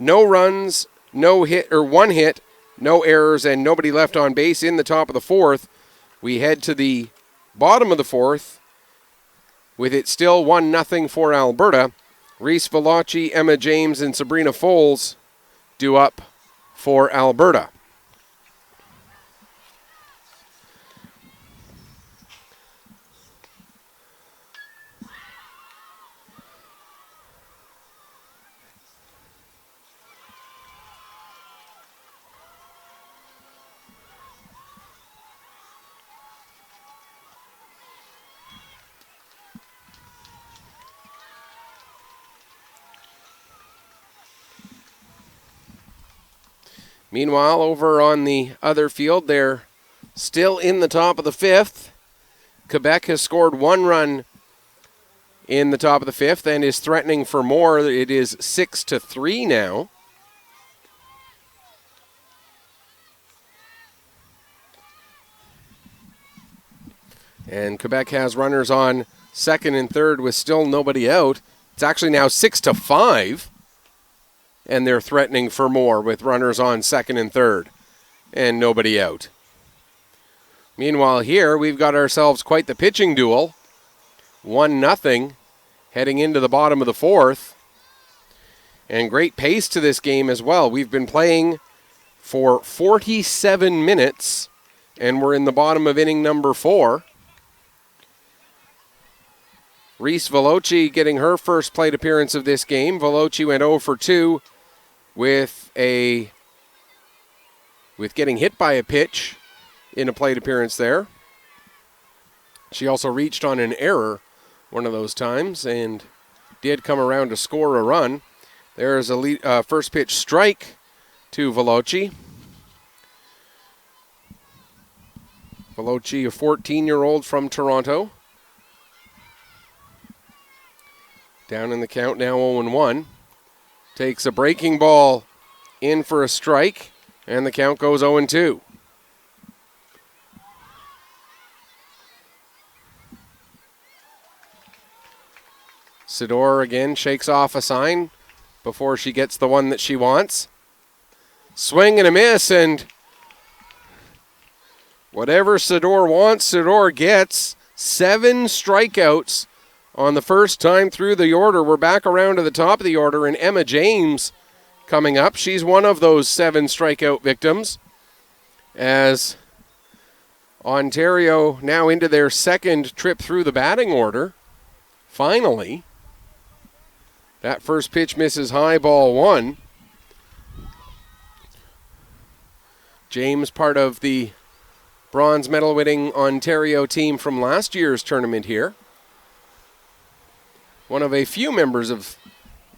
No runs, no hit, or 1 hit, no errors, and nobody left on base in the top of the 4th. We head to the bottom of the 4th with it still 1-0 for Alberta. Reese Velocci, Emma James, and Sabrina Foles due up for Alberta. Meanwhile, over on the other field, they're still in the top of the 5th. Quebec has scored 1 run in the top of the 5th and is threatening for more. It is 6-3 now. And Quebec has runners on 2nd and 3rd with still nobody out. It's actually now 6-5. And they're threatening for more with runners on 2nd and 3rd and nobody out. Meanwhile here, we've got ourselves quite the pitching duel. 1-0 heading into the bottom of the 4th. And great pace to this game as well. We've been playing for 47 minutes, and we're in the bottom of inning number 4. Reese Velocci getting her first plate appearance of this game. Velocci went 0 for 2 with getting hit by a pitch in a plate appearance there. She also reached on an error one of those times and did come around to score a run. There's a first pitch strike to Velocci. Velocci, a 14-year-old from Toronto. Down in the count now 0-1. Takes a breaking ball in for a strike, and the count goes 0-2. Sidor again shakes off a sign. before she gets the one that she wants. Swing and a miss, and whatever Sador wants, Sador gets. 7 strikeouts on the first time through the order. We're back around to the top of the order, and Emma James coming up. She's one of those 7 strikeout victims, as Ontario now into their second trip through the batting order. Finally, that first pitch misses high, ball 1. James, part of the bronze medal winning Ontario team from last year's tournament here. One of a few members of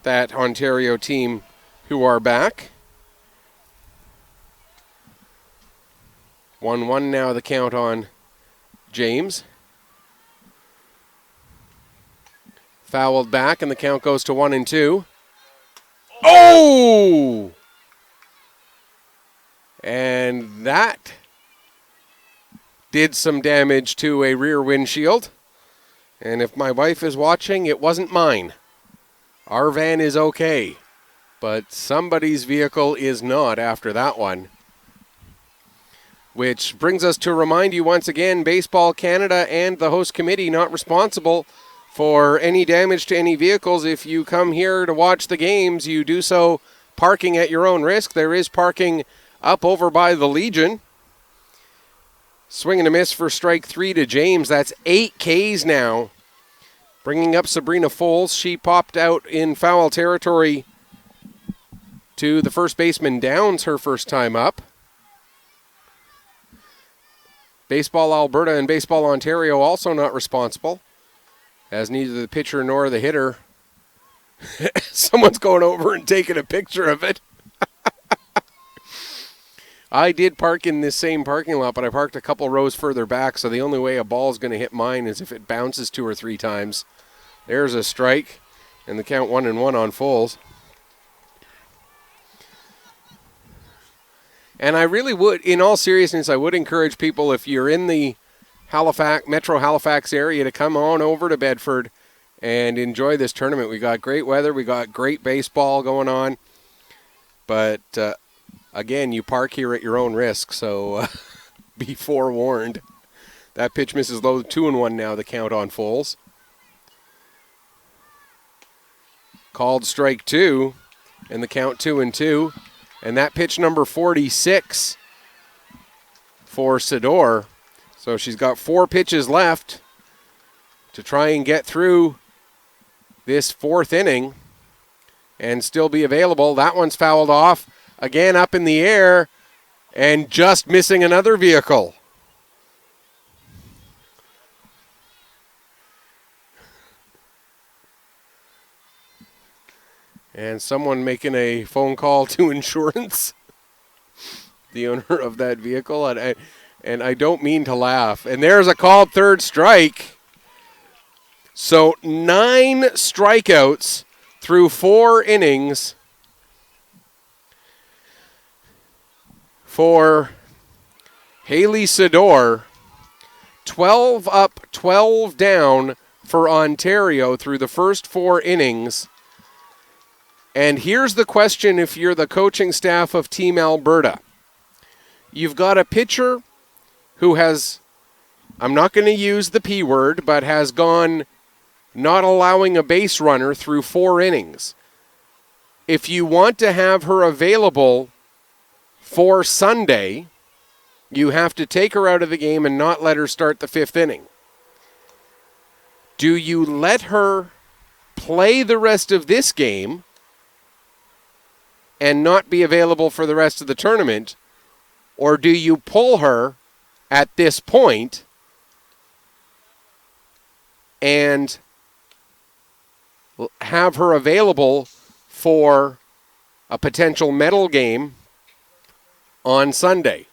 that Ontario team who are back. 1-1 now the count on James. Fouled back, and the count goes to 1-2. Oh! And that did some damage to a rear windshield. And if my wife is watching, it wasn't mine. Our van is okay, but somebody's vehicle is not after that one. Which brings us to remind you once again, Baseball Canada and the host committee not responsible for any damage to any vehicles. If you come here to watch the games, you do so parking at your own risk. There is parking up over by the Legion. Swing and a miss for strike 3 to James. That's 8 Ks now. Bringing up Sabrina Foles. She popped out in foul territory to the first baseman Downs her first time up. Baseball Alberta and Baseball Ontario also not responsible, as neither the pitcher nor the hitter. Someone's going over and taking a picture of it. I did park in this same parking lot, but I parked a couple rows further back, so the only way a ball's going to hit mine is if it bounces 2 or 3 times. There's a strike, and the count 1-1 on Foles. And I really would, in all seriousness, I would encourage people, if you're in the Metro Halifax area, to come on over to Bedford and enjoy this tournament. We got great weather, we got great baseball going on, but again, you park here at your own risk, so be forewarned. That pitch misses low, 2-1 now, the count on Foles. Called strike 2, and the count 2-2. And that pitch number 46 for Sador. So she's got 4 pitches left to try and get through this 4th inning and still be available. That one's fouled off. Again, up in the air, and just missing another vehicle. And someone making a phone call to insurance, the owner of that vehicle. And I don't mean to laugh. And there's a called third strike. So 9 strikeouts through 4 innings for Haley Sador. 12 up, 12 down for Ontario through the first 4 innings. And here's the question if you're the coaching staff of Team Alberta. You've got a pitcher who has, I'm not going to use the P word, but has gone not allowing a base runner through 4 innings. If you want to have her available for Sunday, you have to take her out of the game and not let her start the 5th inning. Do you let her play the rest of this game and not be available for the rest of the tournament? Or do you pull her at this point and have her available for a potential medal game on Sunday?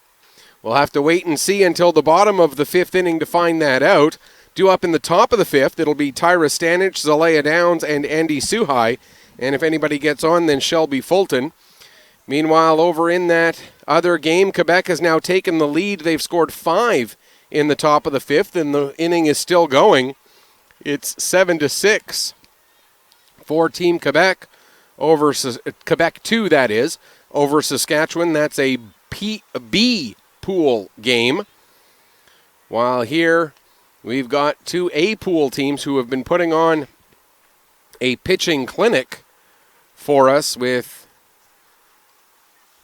We'll have to wait and see until the bottom of the 5th inning to find that out. Due up in the top of the 5th, it'll be Tyra Stanich, Zalea Downs, and Andy Suhai. And if anybody gets on, then Shelby Fulton. Meanwhile, over in that other game, Quebec has now taken the lead. They've scored 5 in the top of the 5th, and the inning is still going. It's 7-6 for Team Quebec over Quebec 2, that is, over Saskatchewan. That's a B pool game. While here we've got two A pool teams who have been putting on a pitching clinic for us with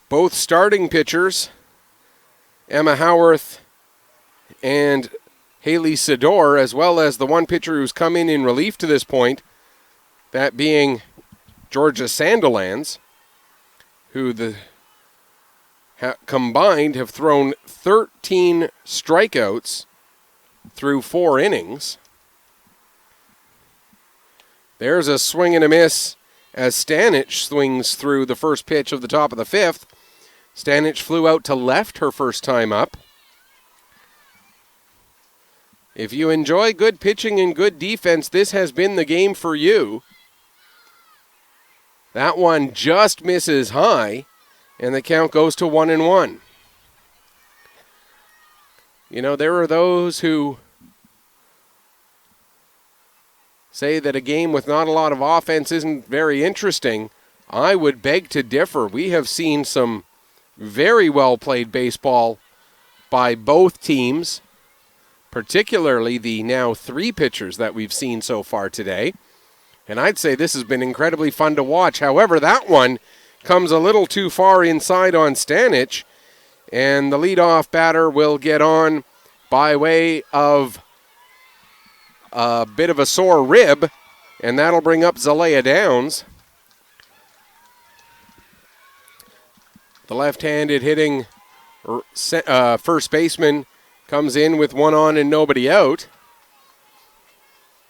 both starting pitchers, Emma Howarth and Haley Sador, as well as the one pitcher who's come in relief to this point, that being Georgia Sandilands, who combined have thrown 13 strikeouts through 4 innings. There's a swing and a miss as Stanich swings through the first pitch of the top of the 5th. Stanich flew out to left her first time up. If you enjoy good pitching and good defense, this has been the game for you. That one just misses high, and the count goes to 1-1. You know, there are those who say that a game with not a lot of offense isn't very interesting. I would beg to differ. We have seen some very well played baseball by both teams, particularly the now 3 pitchers that we've seen so far today. And I'd say this has been incredibly fun to watch. However, that one comes a little too far inside on Stanich, and the leadoff batter will get on by way of a bit of a sore rib, and that'll bring up Zalea Downs. The left-handed hitting first baseman comes in with 1 on and nobody out,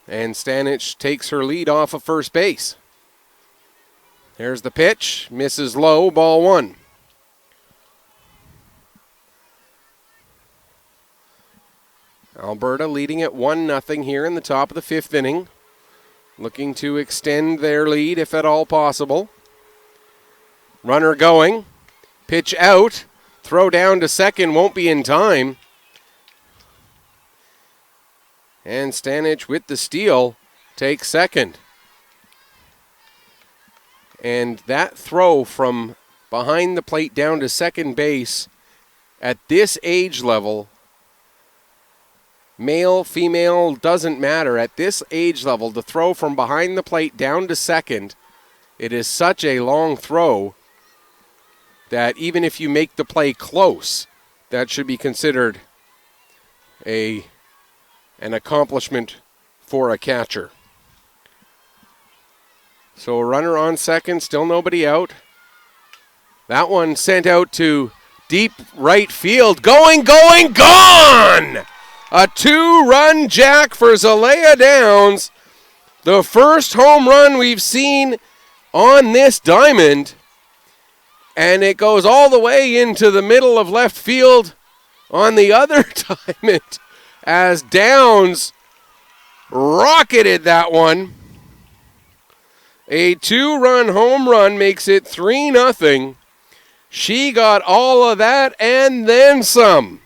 and Stanich takes her lead off of first base. There's the pitch, misses low, ball 1. Alberta leading at 1-0 here in the top of the 5th inning, looking to extend their lead if at all possible. Runner going, pitch out, throw down to second, won't be in time. And Stanich with the steal takes second. And that throw from behind the plate down to second base at this age level, male, female, doesn't matter. At this age level, to throw from behind the plate down to second, it is such a long throw that even if you make the play close, that should be considered an accomplishment for a catcher. So a runner on second, still nobody out. That one sent out to deep right field. Going, gone! A 2-run jack for Zalea Downs. The first home run we've seen on this diamond. And it goes all the way into the middle of left field on the other diamond as Downs rocketed that one. A 2-run home run makes it 3-0. She got all of that and then some.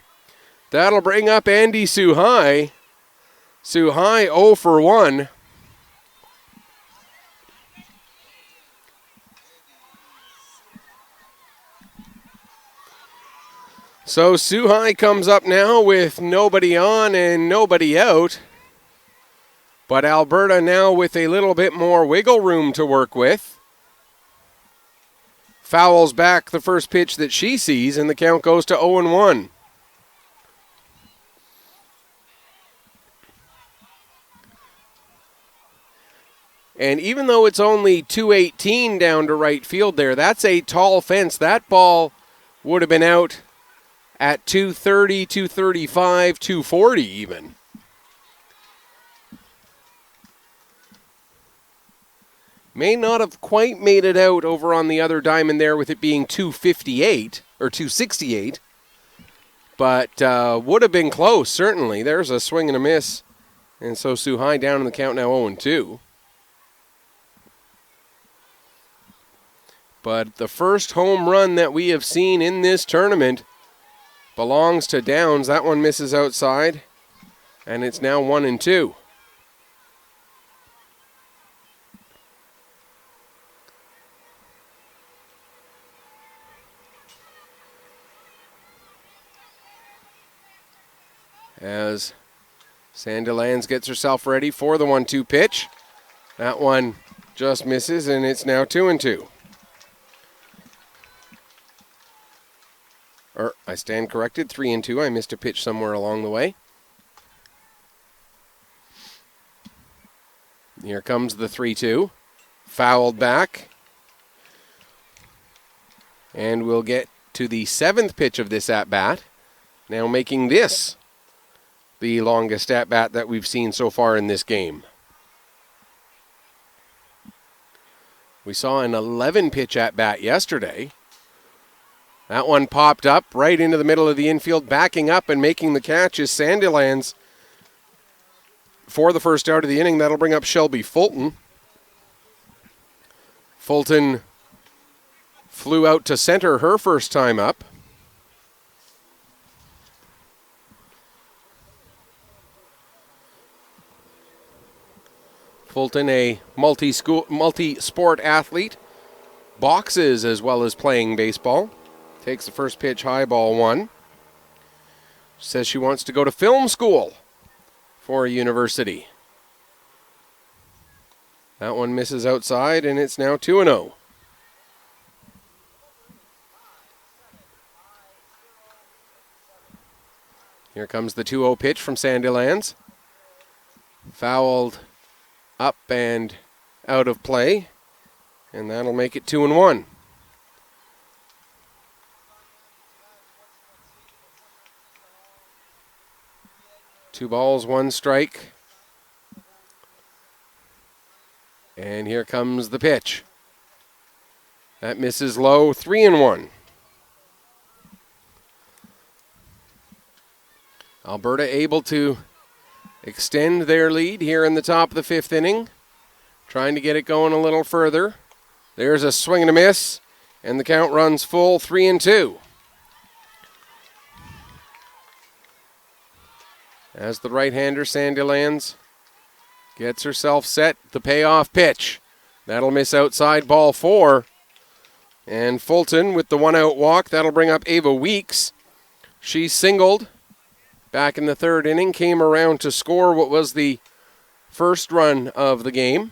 That'll bring up Andy Suhai. Suhai 0 for 1. So Suhai comes up now with nobody on and nobody out. But Alberta now with a little bit more wiggle room to work with. Fouls back the first pitch that she sees, and the count goes to 0-1. And even though it's only 218 down to right field there, that's a tall fence. That ball would have been out at 230, 235, 240 even. May not have quite made it out over on the other diamond there with it being 258 or 268, but would have been close, certainly. There's a swing and a miss, and so Suhai down in the count now 0-2. But the first home run that we have seen in this tournament belongs to Downs. That one misses outside, and it's now 1-2. as Sandilands gets herself ready for the 1-2 pitch. That one just misses, and it's now 2-2. Or I stand corrected, 3-2. I missed a pitch somewhere along the way. Here comes the 3-2. Fouled back. And we'll get to the 7th pitch of this at-bat. Now making this the longest at-bat that we've seen so far in this game. We saw an 11-pitch at-bat yesterday. That one popped up right into the middle of the infield. Backing up and making the catch is Sandilands for the first out of the inning. That'll bring up Shelby Fulton. Fulton flew out to center her first time up. Fulton, a multi-sport athlete, boxes as well as playing baseball. Takes the first pitch high, ball 1. Says she wants to go to film school for a university. That one misses outside, and it's now 2-0. Here comes the 2-0 pitch from Sandilands. Fouled up and out of play, and that'll make it 2-1. Two balls, one strike. And here comes the pitch. That misses low, 3-1. Alberta able to extend their lead here in the top of the 5th inning. Trying to get it going a little further. There's a swing and a miss, and the count runs full, 3-2. As the right-hander, Sandilands, gets herself set, the payoff pitch. That'll miss outside, ball 4. And Fulton with the 1-out walk, that'll bring up Ava Weeks. She singled back in the 3rd inning, came around to score what was the first run of the game.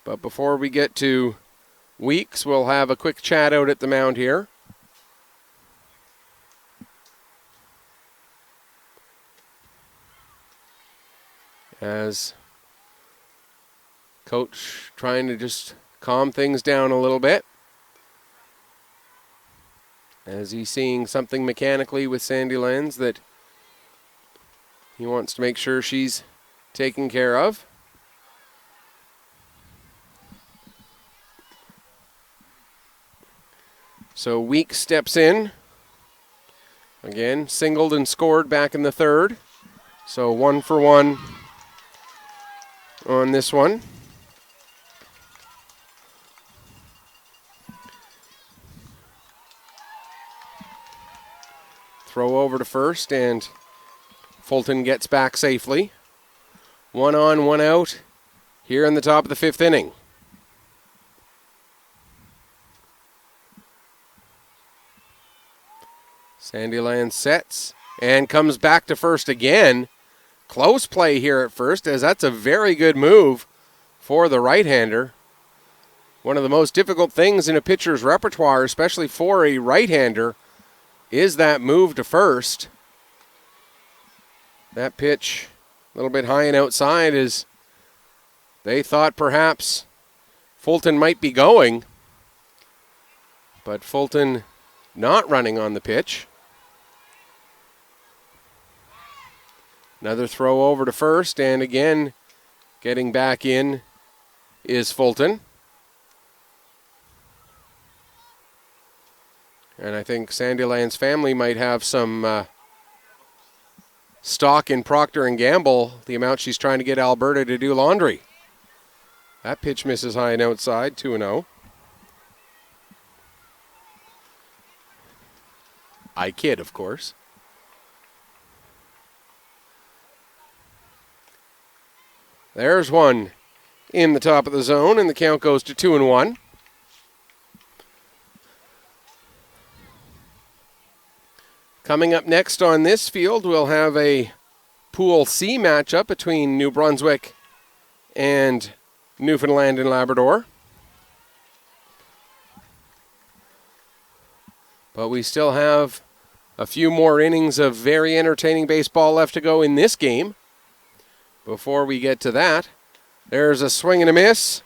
But before we get to Weeks, we'll have a quick chat out at the mound here. As coach trying to just calm things down a little bit. As he's seeing something mechanically with Sandilands that he wants to make sure she's taken care of. So Weeks steps in. Again, singled and scored back in the 3rd. So 1 for 1 on this one. Throw over to first, and Fulton gets back safely. 1 on, 1 out here in the top of the 5th inning. Sandilands sets and comes back to first again. Close play here at first, as that's a very good move for the right-hander. One of the most difficult things in a pitcher's repertoire, especially for a right-hander, is that move to first. That pitch a little bit high and outside, as they thought perhaps Fulton might be going, but Fulton not running on the pitch. Another throw over to first, and again, getting back in is Fulton. And I think Sandilands' family might have some stock in Procter & Gamble, the amount she's trying to get Alberta to do laundry. That pitch misses high and outside, 2-0. I kid, of course. There's one in the top of the zone, and the count goes to 2-1. Coming up next on this field, we'll have a Pool C matchup between New Brunswick and Newfoundland and Labrador. But we still have a few more innings of very entertaining baseball left to go in this game. Before we get to that, there's a swing and a miss,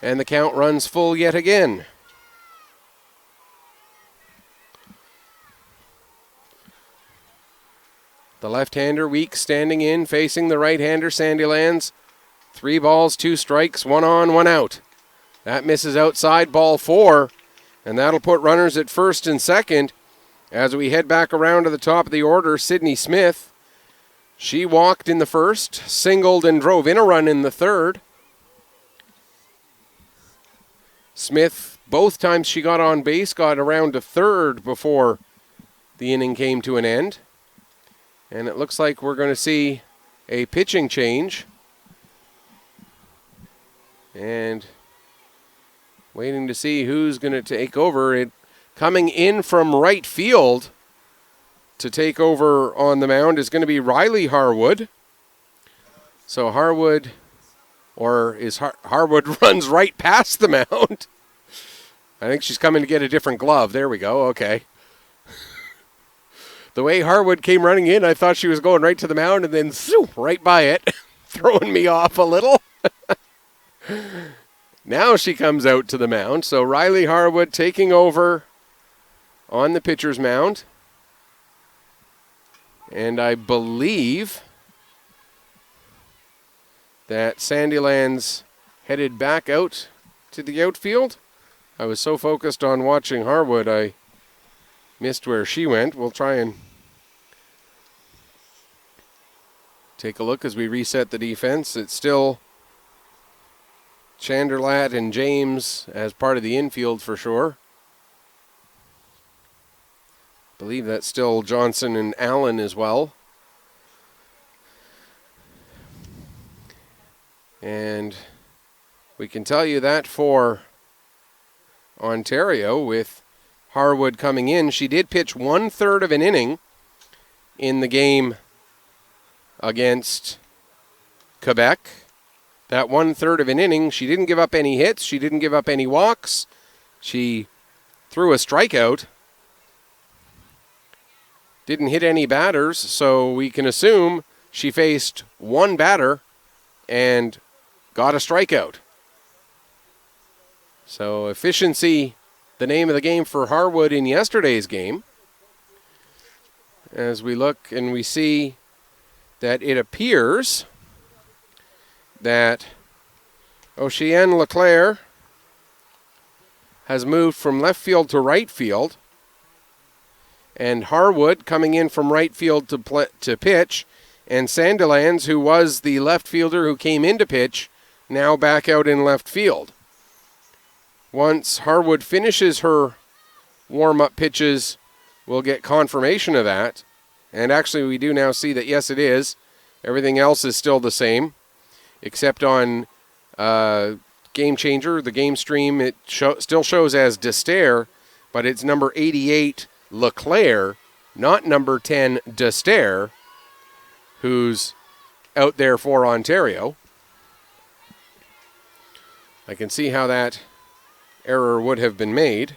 and the count runs full yet again. The left-hander Weeks standing in, facing the right-hander Sandilands. 3 balls, 2 strikes, 1 on, 1 out. That misses outside, ball 4, and that'll put runners at first and second. As we head back around to the top of the order, Sydney Smith. She walked in the first, singled and drove in a run in the third. Smith, both times she got on base, got around to third before the inning came to an end. And it looks like we're going to see a pitching change. And waiting to see who's going to take over. Coming in from right field to take over on the mound is going to be Riley Harwood. So Harwood runs right past the mound. I think she's coming to get a different glove. There we go. Okay. The way Harwood came running in, I thought she was going right to the mound and then right by it, throwing me off a little. Now she comes out to the mound. So Riley Harwood taking over on the pitcher's mound. And I believe that Sandilands headed back out to the outfield. I was so focused on watching Harwood, I missed where she went. We'll try and take a look as we reset the defense. It's still Chanderlat and James as part of the infield for sure. I believe that's still Johnson and Allen as well. And we can tell you that for Ontario, with Harwood coming in, she did pitch 1/3 of an inning in the game against Quebec. That 1/3 of an inning, she didn't give up any hits. She didn't give up any walks. She threw a strikeout. Didn't hit any batters, so we can assume she faced one batter and got a strikeout. So efficiency, the name of the game for Harwood in yesterday's game. As we look and we see that it appears that Oceane Leclerc has moved from left field to right field, and Harwood coming in from right field to pitch, and Sandilands, who was the left fielder who came in to pitch, now back out in left field. Once Harwood finishes her warm-up pitches, we'll get confirmation of that. And actually, we do now see that, yes, it is. Everything else is still the same, except on Game Changer, the game stream, it still shows as Destaire, but it's number 88, Leclerc, not number 10, Destaire, who's out there for Ontario. I can see how that error would have been made.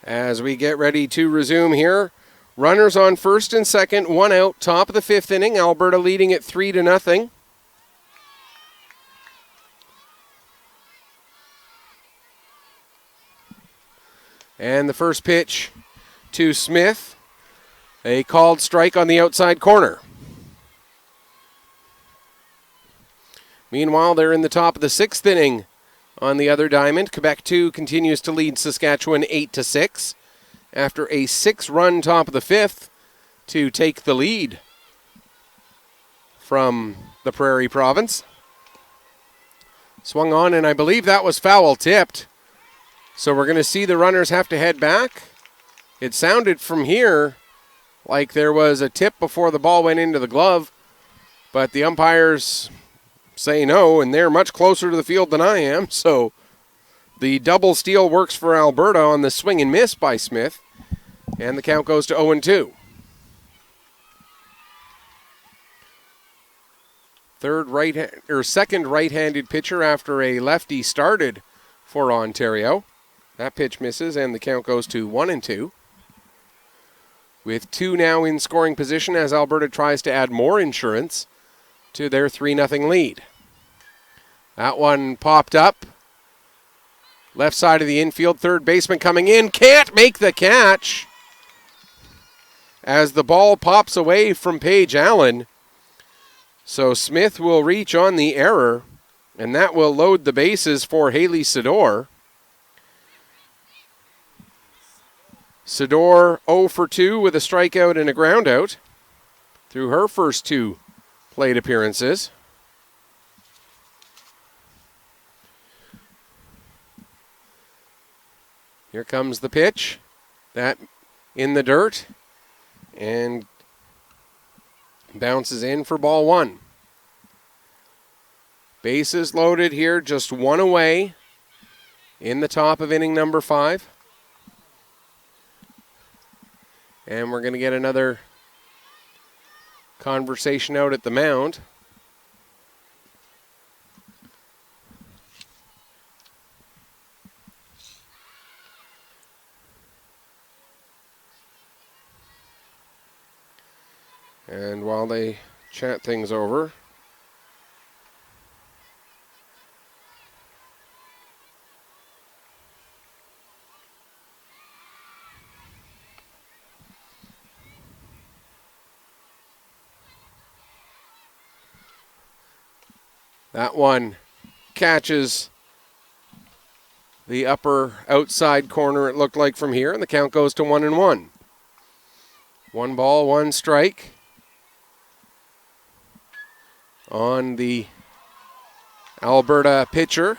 As we get ready to resume here, runners on first and second, 1 out, top of the 5th inning. Alberta leading it 3-0. And the first pitch to Smith, a called strike on the outside corner. Meanwhile, they're in the top of the 6th inning. On the other diamond, Quebec 2 continues to lead Saskatchewan 8-6 after a 6-run top of the 5th to take the lead from the Prairie Province. Swung on, and I believe that was foul tipped. So we're going to see the runners have to head back. It sounded from here like there was a tip before the ball went into the glove, but the umpires say no, and they're much closer to the field than I am. So the double steal works for Alberta on the swing and miss by Smith, and the count goes to 0-2. Second right-handed pitcher after a lefty started for Ontario. That pitch misses, and the count goes to 1-2. With 2 now in scoring position as Alberta tries to add more insurance to their 3-0 lead. That one popped up. Left side of the infield, third baseman coming in. Can't make the catch as the ball pops away from Paige Allen. So Smith will reach on the error, and that will load the bases for Haley Sador. Sador 0 for 2 with a strikeout and a groundout through her first 2 plate appearances. Here comes the pitch. That in the dirt and bounces in for ball 1. Bases loaded here, just 1 away in the top of inning number 5. And we're going to get another conversation out at the mound. And while they chat things over, that one catches the upper outside corner, it looked like from here, and the count goes to 1-1. 1 ball, 1 strike on the Alberta pitcher.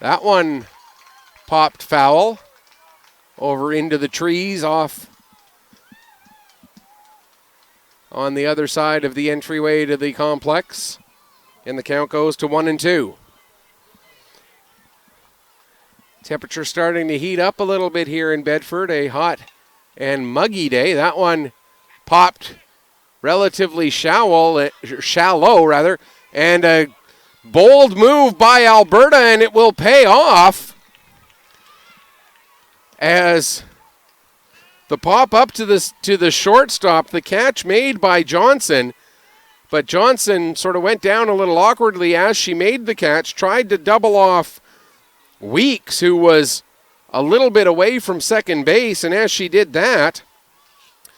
That one popped foul over into the trees off on the other side of the entryway to the complex, and the count goes to 1-2. Temperature starting to heat up a little bit here in Bedford, a hot and muggy day. That one popped relatively shallow, and a bold move by Alberta, and it will pay off as the pop up to the shortstop, the catch made by Johnson, but Johnson sort of went down a little awkwardly as she made the catch, tried to double off Weeks, who was a little bit away from second base, and as she did that,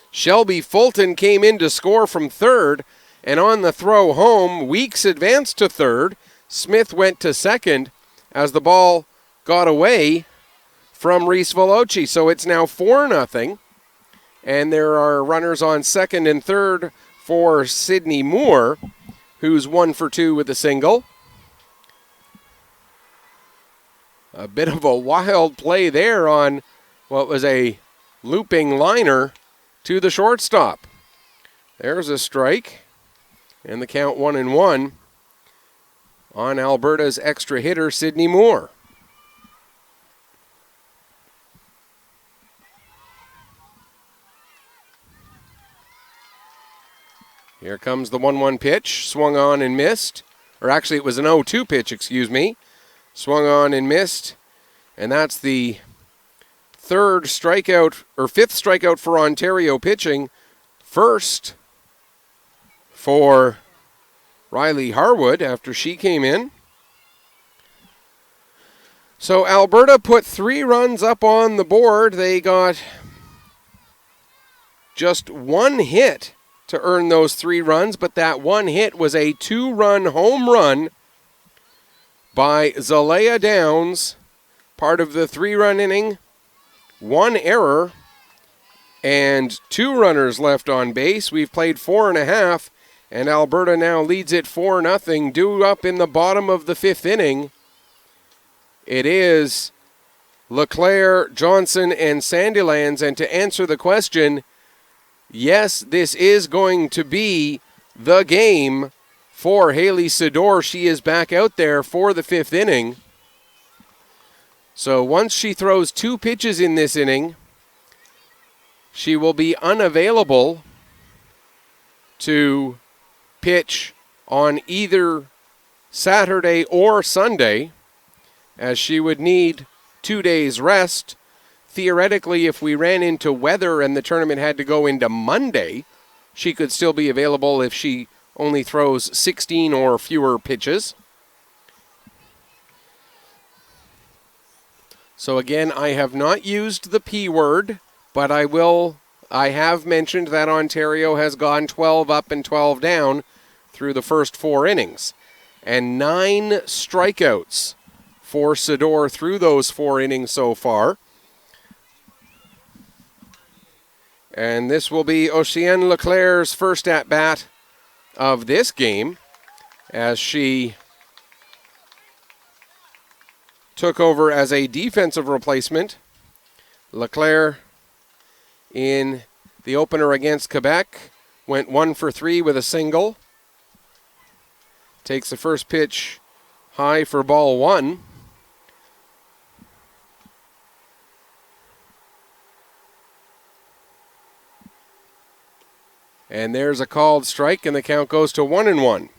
Shelby Fulton came in to score from third, and on the throw home, Weeks advanced to third. Smith went to second as the ball got away from Reese Veloci. So it's now 4-0, and there are runners on second and third for Sydney Moore, who's 1 for 2 with a single. A bit of a wild play there on what was a looping liner to the shortstop. There's a strike, and the count 1-1 on Alberta's extra hitter, Sydney Moore. Here comes the 1-1 pitch, swung on and missed. Or actually, it was an 0-2 pitch, excuse me. Swung on and missed, and that's the fifth strikeout for Ontario pitching. First for Riley Harwood after she came in. So Alberta put 3 runs up on the board. They got just 1 hit to earn those 3 runs, but that 1 hit was a 2-run home run by Zalea Downs, part of the 3-run inning. 1 error, and 2 runners left on base. We've played 4.5, and Alberta now leads it 4-0, due up in the bottom of the 5th inning. It is LeClaire, Johnson, and Sandilands, and to answer the question, yes, this is going to be the game for Haley Sador. She is back out there for the 5th inning. So once she throws 2 pitches in this inning, she will be unavailable to pitch on either Saturday or Sunday, as she would need 2 days rest. Theoretically, if we ran into weather and the tournament had to go into Monday, she could still be available if she only throws 16 or fewer pitches. So again, I have not used the P word, but I have mentioned that Ontario has gone 12 up and 12 down through the first 4 innings. And 9 strikeouts for Sador through those 4 innings so far. And this will be Oceane Leclerc's first at-bat of this game, as she took over as a defensive replacement. Leclerc, in the opener against Quebec, went 1 for 3 with a single. Takes the first pitch high for ball 1. And there's a called strike, and the count goes to 1-1.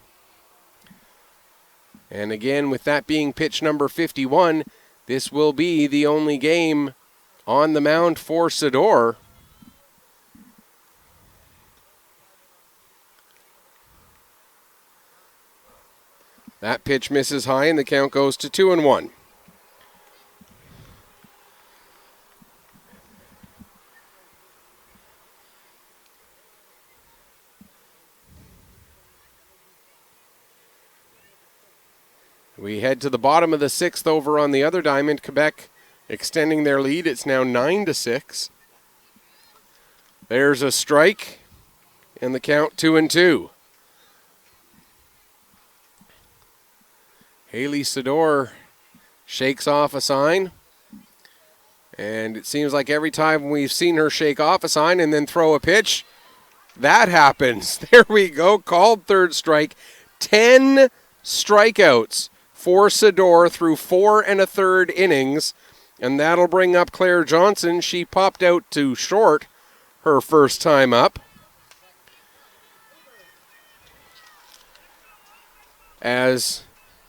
And again, with that being pitch number 51, this will be the only game on the mound for Sador. That pitch misses high, and the count goes to 2-1. We head to the bottom of the 6th over on the other diamond. Quebec extending their lead. It's now 9-6. There's a strike, and the count 2-2. Haley Sador shakes off a sign, and it seems like every time we've seen her shake off a sign and then throw a pitch, that happens. There we go, called third strike. 10 strikeouts for Sador through 4 1/3 innings, and that'll bring up Claire Johnson. She popped out to short her first time up, as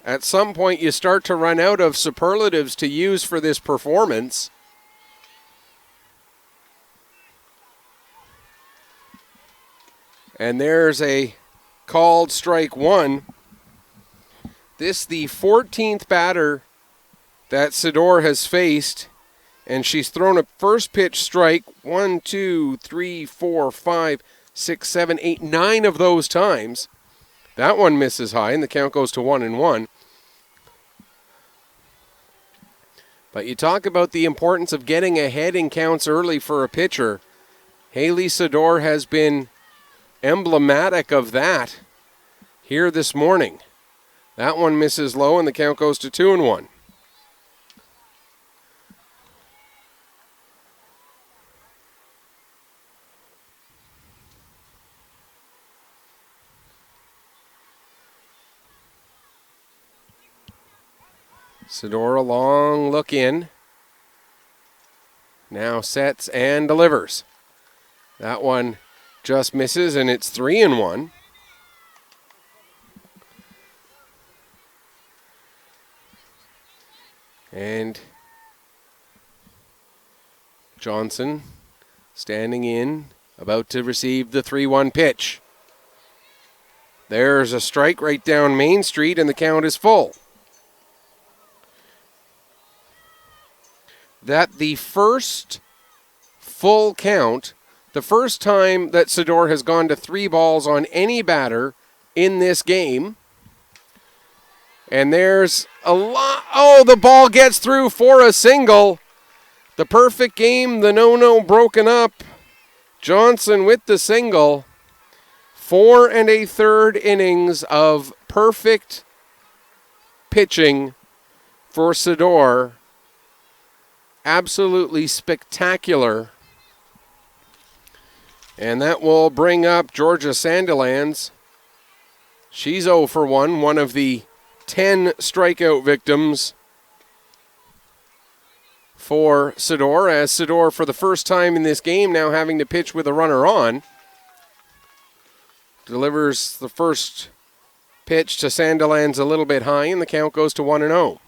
at some point you start to run out of superlatives to use for this performance. And there's a called strike 1. This the 14th batter that Sador has faced, and she's thrown a first pitch strike 1, 2, 3, 4, 5, 6, 7, 8, 9 of those times. That one misses high, and the count goes to 1-1. But you talk about the importance of getting ahead in counts early for a pitcher. Haley Sador has been emblematic of that here this morning. That one misses low, and the count goes to 2-1. Sador, a long look in. Now sets and delivers. That one just misses, and it's 3-1. And Johnson standing in, about to receive the 3-1 pitch. There's a strike right down Main Street, and the count is full. That the first full count, the first time that Sador has gone to 3 balls on any batter in this game. And there's a lot. Oh, the ball gets through for a single. The perfect game, the no-no broken up. Johnson with the single. 4 1/3 innings of perfect pitching for Sador. Absolutely spectacular. And that will bring up Georgia Sandilands. She's 0 for 1, one of the 10 strikeout victims for Sador, as Sador, for the first time in this game, now having to pitch with a runner on, delivers the first pitch to Sandilands a little bit high, and the count goes to 1-0.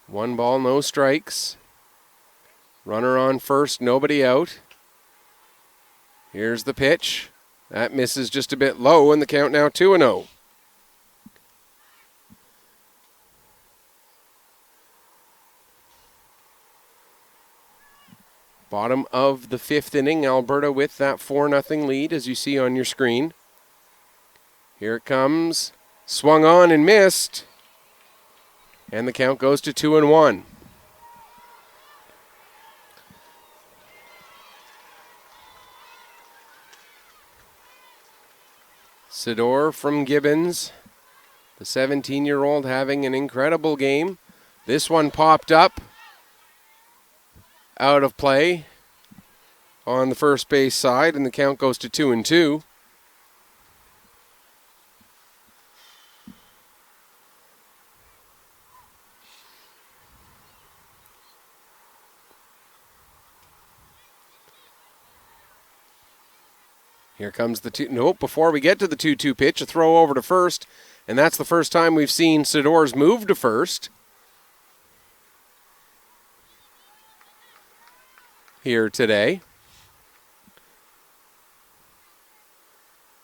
One ball, no strikes. Runner on first, nobody out. Here's the pitch. That misses just a bit low, and the count now 2-0. Bottom of the 5th inning, Alberta with that 4-0 lead, as you see on your screen. Here it comes. Swung on and missed. And the count goes to 2-1. Sador from Gibbons, the 17-year-old, having an incredible game. This one popped up out of play on the first base side, and the count goes to 2-2. Here comes the 2. Nope, before we get to the 2-2 pitch, a throw over to first, and that's the first time we've seen Sador's move to first here today.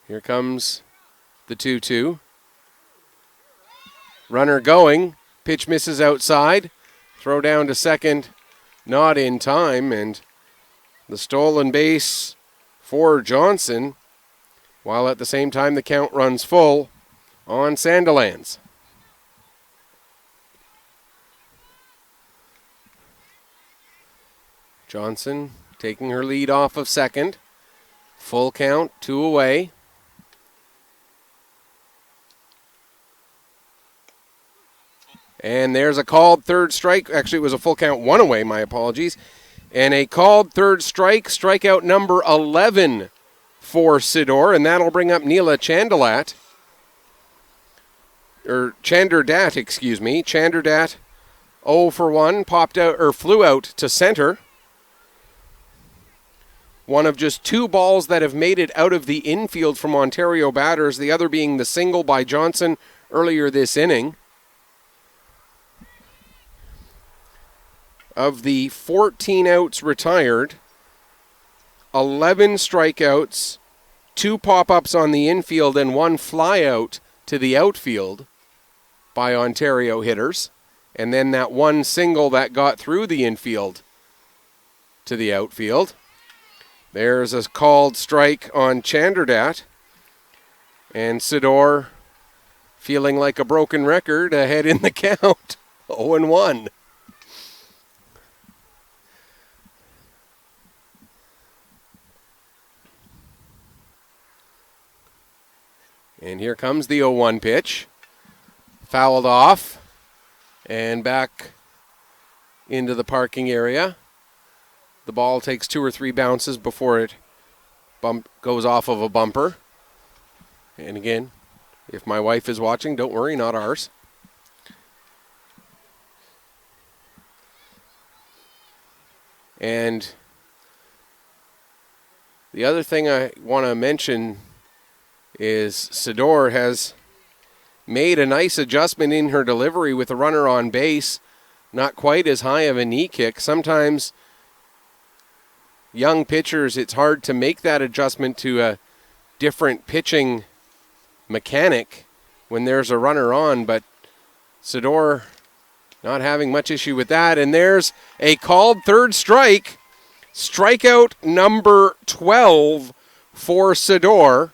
Here comes the 2-2. Runner going. Pitch misses outside. Throw down to second. Not in time. And the stolen base for Johnson, while at the same time the count runs full on Sandilands. Johnson taking her lead off of second. Full count, 2 away. And there's a called third strike. Actually, it was a full count, 1 away, my apologies. And a called third strike, strikeout number 11 for Sador, and that'll bring up Neela Chanderdat, excuse me. Chanderdat 0 for 1, popped out or flew out to center. One of just 2 balls that have made it out of the infield from Ontario batters, the other being the single by Johnson earlier this inning. Of the 14 outs retired, 11 strikeouts, 2 pop-ups on the infield, and 1 flyout to the outfield by Ontario hitters. And then that 1 single that got through the infield to the outfield. There's a called strike on Chanderdat. And Sador, feeling like a broken record, ahead in the count, 0-1. And here comes the 0-1 pitch. Fouled off and back into the parking area. The ball takes 2 or 3 bounces before it goes off of a bumper. And again, if my wife is watching, don't worry, not ours. And the other thing I want to mention is Sador has made a nice adjustment in her delivery with a runner on base. Not quite as high of a knee kick. Sometimes young pitchers, it's hard to make that adjustment to a different pitching mechanic when there's a runner on, but Sador not having much issue with that. And there's a called third strike. Strikeout number 12 for Sador.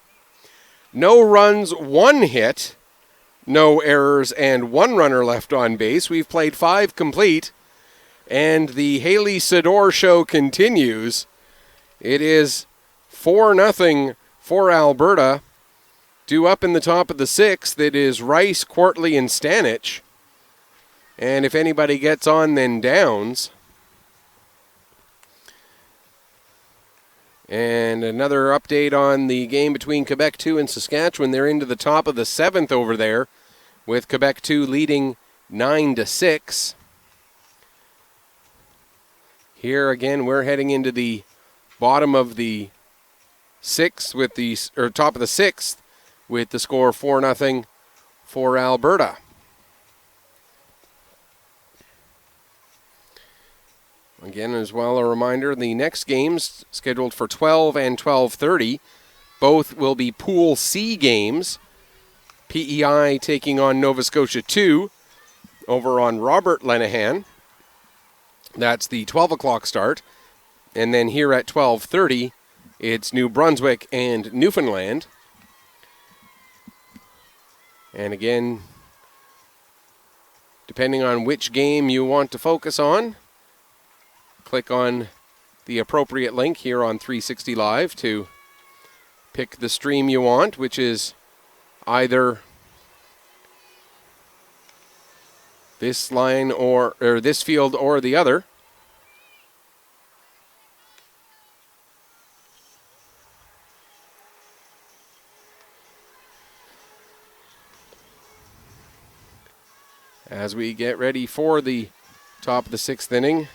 No runs, 1 hit, no errors, and 1 runner left on base. We've played 5 complete. And the Haley Sador show continues. It is 4-0 for Alberta. Due up in the top of the sixth, it is Rice, Quartley, and Stanich. And if anybody gets on, then Downs. And another update on the game between Quebec 2 and Saskatchewan. They're into the top of the seventh over there, with Quebec 2 leading 9-6. Here again, we're heading into the bottom of the sixth top of the sixth with the score 4-0 for Alberta. Again, as well, a reminder, the next games scheduled for 12 and 12:30. Both will be Pool C games. PEI taking on Nova Scotia 2 over on Robert Lenahan. That's the 12 o'clock start. And then here at 12:30, it's New Brunswick and Newfoundland. And again, depending on which game you want to focus on, click on the appropriate link here on 360 Live to pick the stream you want, which is either this line or this field or the other. As we get ready for the top of the sixth inning,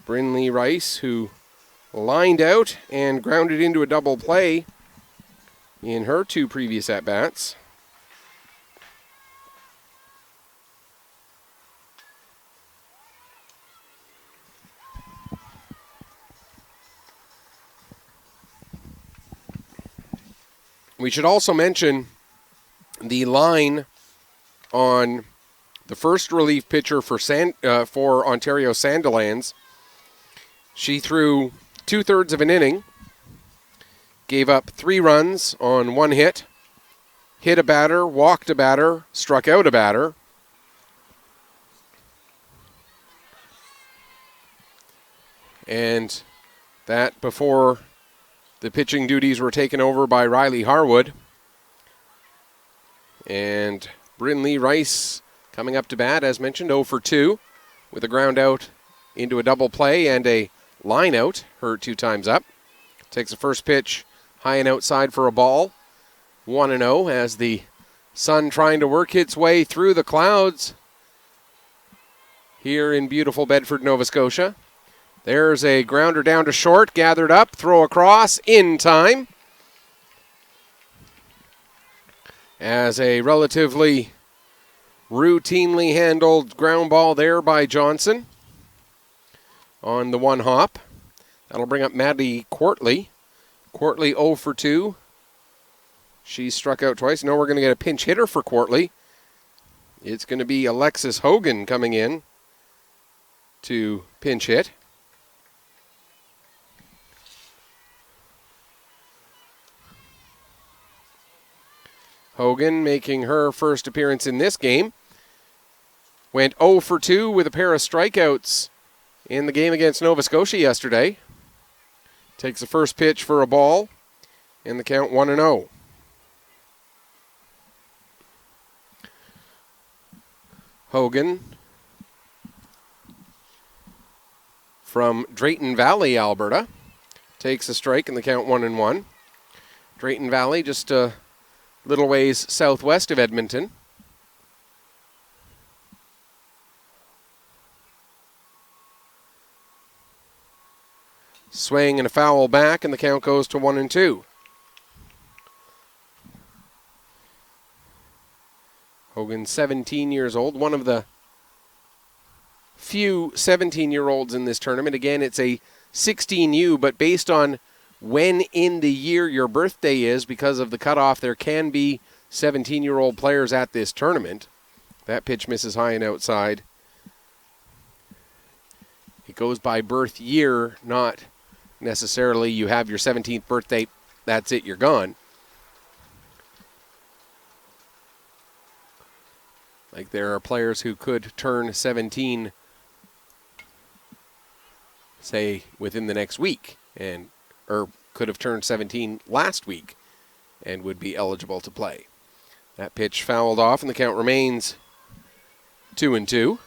Brynlee Rice, who lined out and grounded into a double play in her two previous at-bats. We should also mention the line on the first relief pitcher for Ontario Sandilands. She threw 2/3 of an inning, gave up 3 runs on 1 hit, hit a batter, walked a batter, struck out a batter. And that before the pitching duties were taken over by Riley Harwood. And Brynlee Rice coming up to bat, as mentioned, 0 for 2 with a ground out into a double play and a line out, her 2 times up. Takes the first pitch high and outside for a ball. 1-0 as the sun trying to work its way through the clouds here in beautiful Bedford, Nova Scotia. There's a grounder down to short, gathered up, throw across, in time. As a relatively routinely handled ground ball there by Johnson on the 1 hop. That'll bring up Maddie Quartley. Quartley 0 for 2. She struck out twice. Now we're going to get a pinch hitter for Quartley. It's going to be Alexis Hogan coming in to pinch hit. Hogan making her first appearance in this game. Went 0 for 2 with a pair of strikeouts in the game against Nova Scotia yesterday. Takes the first pitch for a ball, and the count 1-0. Hogan from Drayton Valley, Alberta, takes a strike, and the count 1-1. Drayton Valley just a little ways southwest of Edmonton. Swing and a foul back, and the count goes to 1-2. Hogan, 17 years old, one of the few 17-year-olds in this tournament. Again, it's a 16U, but based on when in the year your birthday is, because of the cutoff, there can be 17-year-old players at this tournament. That pitch misses high and outside. It goes by birth year, not necessarily you have your 17th birthday, that's it, you're gone. Like there are players who could turn 17 say, within the next week, or could have turned 17 last week and would be eligible to play. That pitch fouled off, and the count remains 2-2.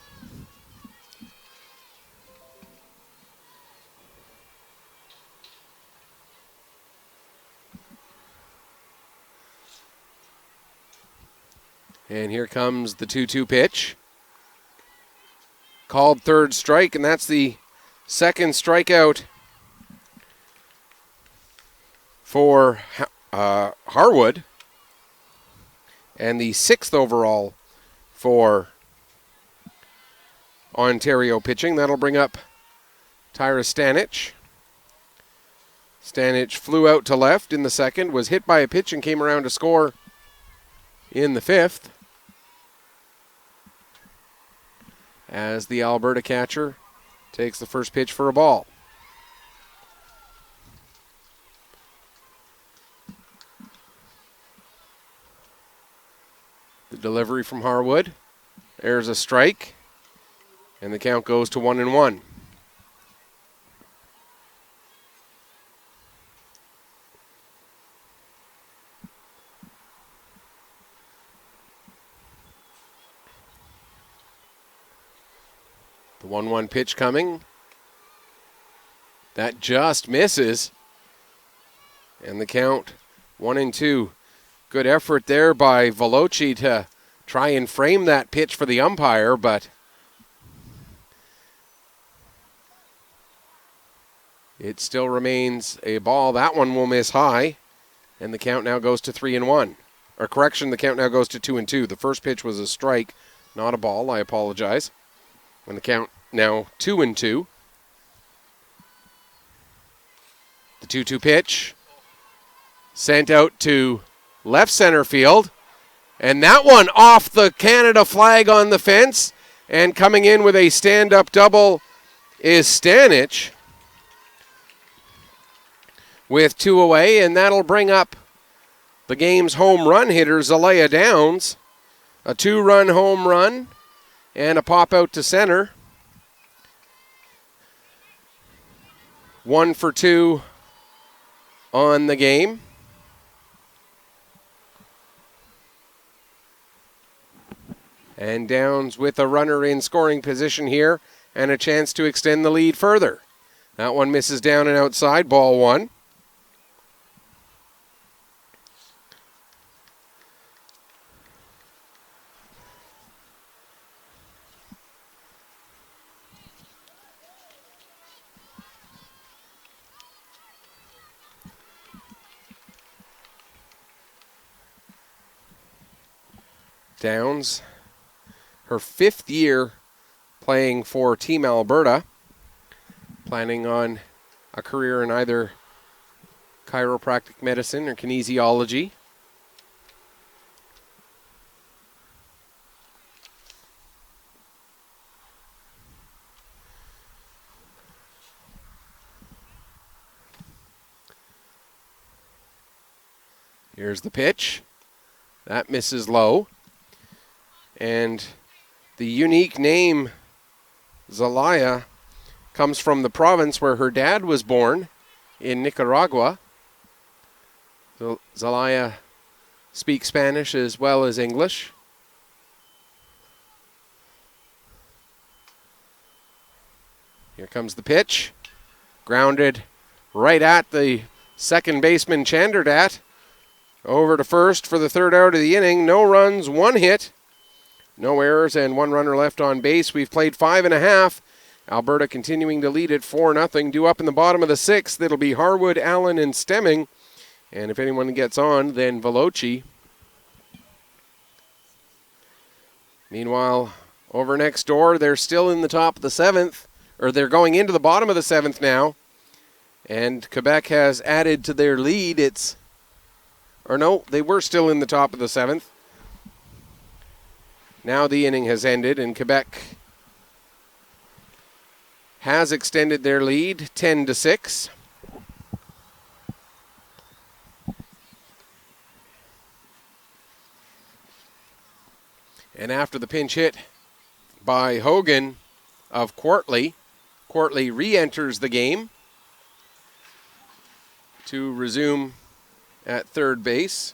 And here comes the 2-2 pitch. Called third strike, and that's the second strikeout for Harwood, and the 6th overall for Ontario pitching. That'll bring up Tyra Stanich. Stanich flew out to left in the second, was hit by a pitch, and came around to score in the 5th. As the Alberta catcher takes the first pitch for a ball. The delivery from Harwood. There's a strike, and the count goes to 1-1. The 1-1 pitch coming. That just misses. And the count 1-2. Good effort there by Veloci to try and frame that pitch for the umpire, but it still remains a ball. That one will miss high, and the count now goes to 3-1. Or correction, the count now goes to 2-2. The first pitch was a strike, not a ball. I apologize. And the count now 2-2. The 2-2 pitch sent out to left center field. And that one off the Canada flag on the fence. And coming in with a stand-up double is Stanich with 2 away. And that'll bring up the game's home run hitter, Zalea Downs. A 2-run home run and a pop out to center. 1 for 2 on the game. And Downs with a runner in scoring position here and a chance to extend the lead further. That one misses down and outside, ball 1. Downs, her 5th year playing for Team Alberta, planning on a career in either chiropractic medicine or kinesiology. Here's the pitch. That misses low. And the unique name, Zelaya, comes from the province where her dad was born, in Nicaragua. Zelaya speaks Spanish as well as English. Here comes the pitch. Grounded right at the second baseman, Chanderdat. Over to first for the 3rd out of the inning. No runs, 1 hit. No errors and 1 runner left on base. We've played 5.5. Alberta continuing to lead at 4-0. Due up in the bottom of the 6th. It'll be Harwood, Allen, and Stemming. And if anyone gets on, then Veloci. Meanwhile, over next door, they're still in the top of the 7th. Or they're going into the bottom of the 7th now. And Quebec has added to their lead. They were still in the top of the 7th. Now the inning has ended, and Quebec has extended their lead 10-6. And after the pinch hit by Hogan of Quartly Courtly re-enters the game to resume at third base.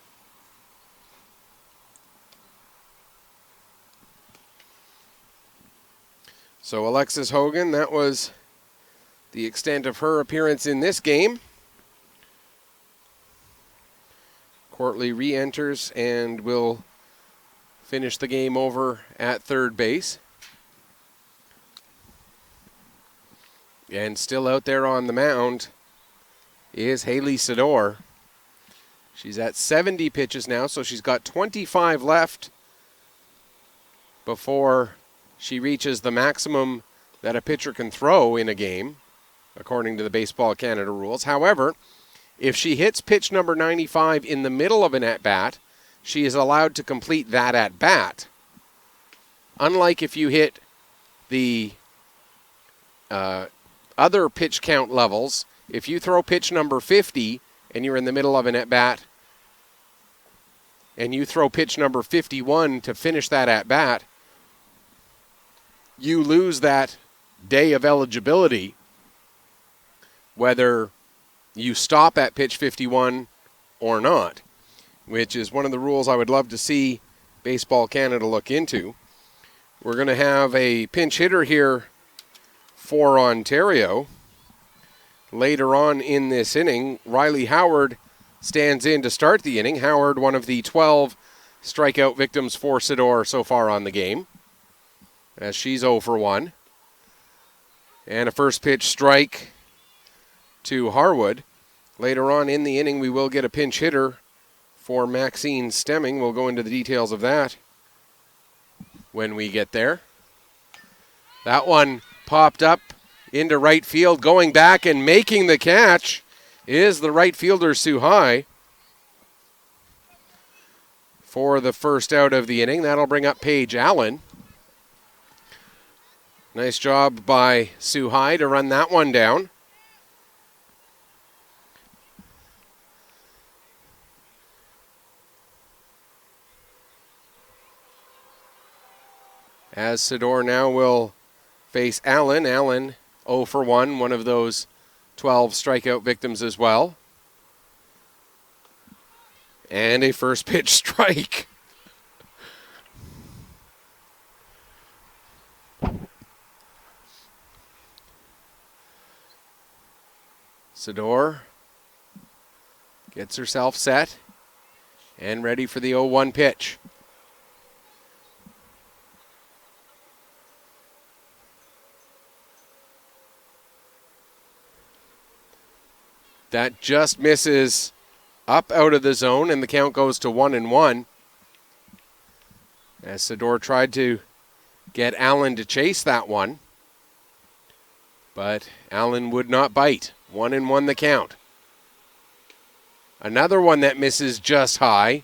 So Alexis Hogan, that was the extent of her appearance in this game. Courtly re-enters and will finish the game over at third base. And still out there on the mound is Haley Sador. She's at 70 pitches now, so she's got 25 left before she reaches the maximum that a pitcher can throw in a game, according to the Baseball Canada rules. However, if she hits pitch number 95 in the middle of an at-bat, she is allowed to complete that at-bat. Unlike if you hit the other pitch count levels, if you throw pitch number 50 and you're in the middle of an at-bat, and you throw pitch number 51 to finish that at-bat, you lose that day of eligibility, whether you stop at pitch 51 or not, which is one of the rules I would love to see Baseball Canada look into. We're going to have a pinch hitter here for Ontario. Later on in this inning, Riley Howard stands in to start the inning. Howard, one of the 12 strikeout victims for Sador so far on the game, as she's 0 for 1. And a first pitch strike to Harwood. Later on in the inning, we will get a pinch hitter for Maxine Stemming. We'll go into the details of that when we get there. That one popped up into right field. Going back and making the catch is the right fielder, Sue High, for the first out of the inning. That'll bring up Paige Allen. Nice job by Sue High to run that one down. As Sador now will face Allen. Allen 0 for 1, one of those 12 strikeout victims as well. And a first pitch strike. Sador gets herself set and ready for the 0-1 pitch. That just misses up out of the zone, and the count goes to 1-1. As Sador tried to get Allen to chase that one, but Allen would not bite. 1-1 the count. Another one that misses just high,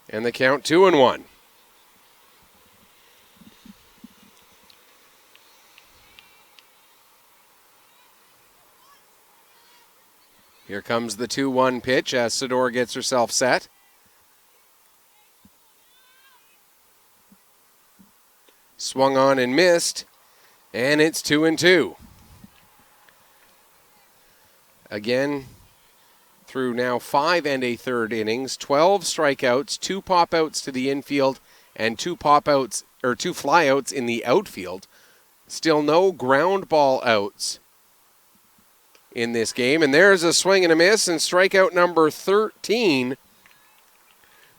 and the count 2-1. Here comes the 2-1 pitch as Sador gets herself set. Swung on and missed, and it's 2-2. Again, through now 5 1/3 innings, 12 strikeouts, 2 pop-outs to the infield, and 2 flyouts in the outfield. Still no ground ball outs in this game. And there's a swing and a miss, and strikeout number 13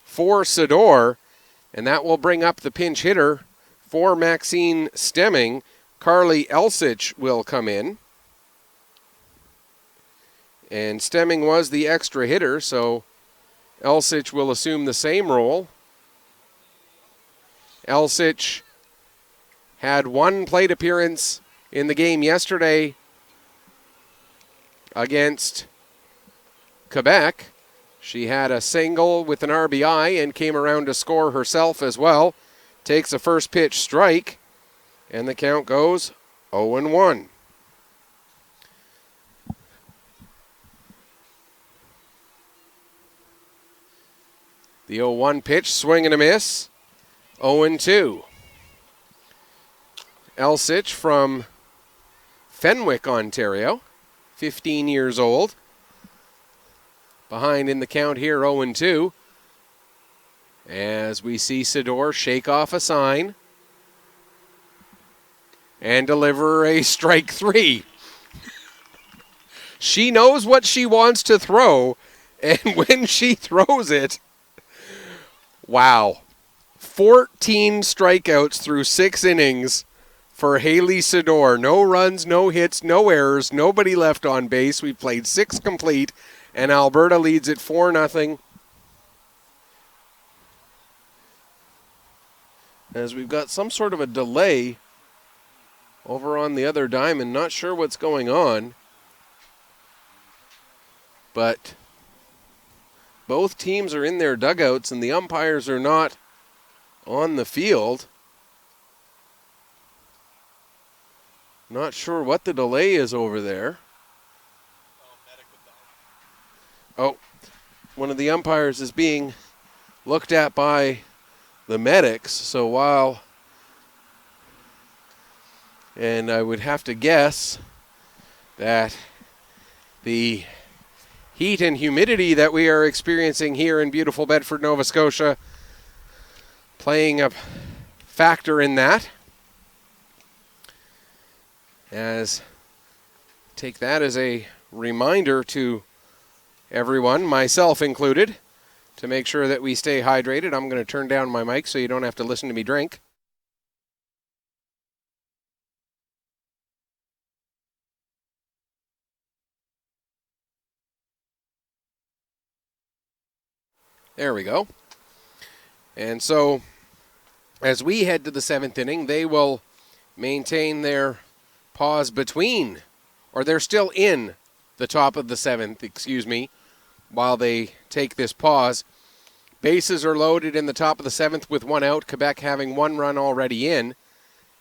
for Sador. And that will bring up the pinch hitter for Maxine Stemming. Carly Elsich will come in. And Stemming was the extra hitter, so Elsich will assume the same role. Elsich had 1 plate appearance in the game yesterday against Quebec. She had a single with an RBI and came around to score herself as well. Takes a first pitch strike, and the count goes 0-1. The 0-1 pitch, swing and a miss, 0-2. Elsich from Fenwick, Ontario, 15 years old. Behind in the count here, 0-2. As we see Sador shake off a sign and deliver a strike three. She knows what she wants to throw, and when she throws it, wow. 14 strikeouts through 6 innings for Haley Sador. No runs, no hits, no errors, nobody left on base. We played 6 complete, and Alberta leads it 4-0. As we've got some sort of a delay over on the other diamond. Not sure what's going on, but both teams are in their dugouts and the umpires are not on the field. Not sure what the delay is over there. Oh, one of the umpires is being looked at by the medics, so while, and I would have to guess that the heat and humidity that we are experiencing here in beautiful Bedford, Nova Scotia, playing a factor in that. As take that as a reminder to everyone, myself included, to make sure that we stay hydrated. I'm going to turn down my mic so you don't have to listen to me drink. There we go. And so, as we head to the 7th inning, they will maintain their pause between, or they're still in the top of the 7th, while they take this pause. Bases are loaded in the top of the 7th with 1 out, Quebec having 1 run already in,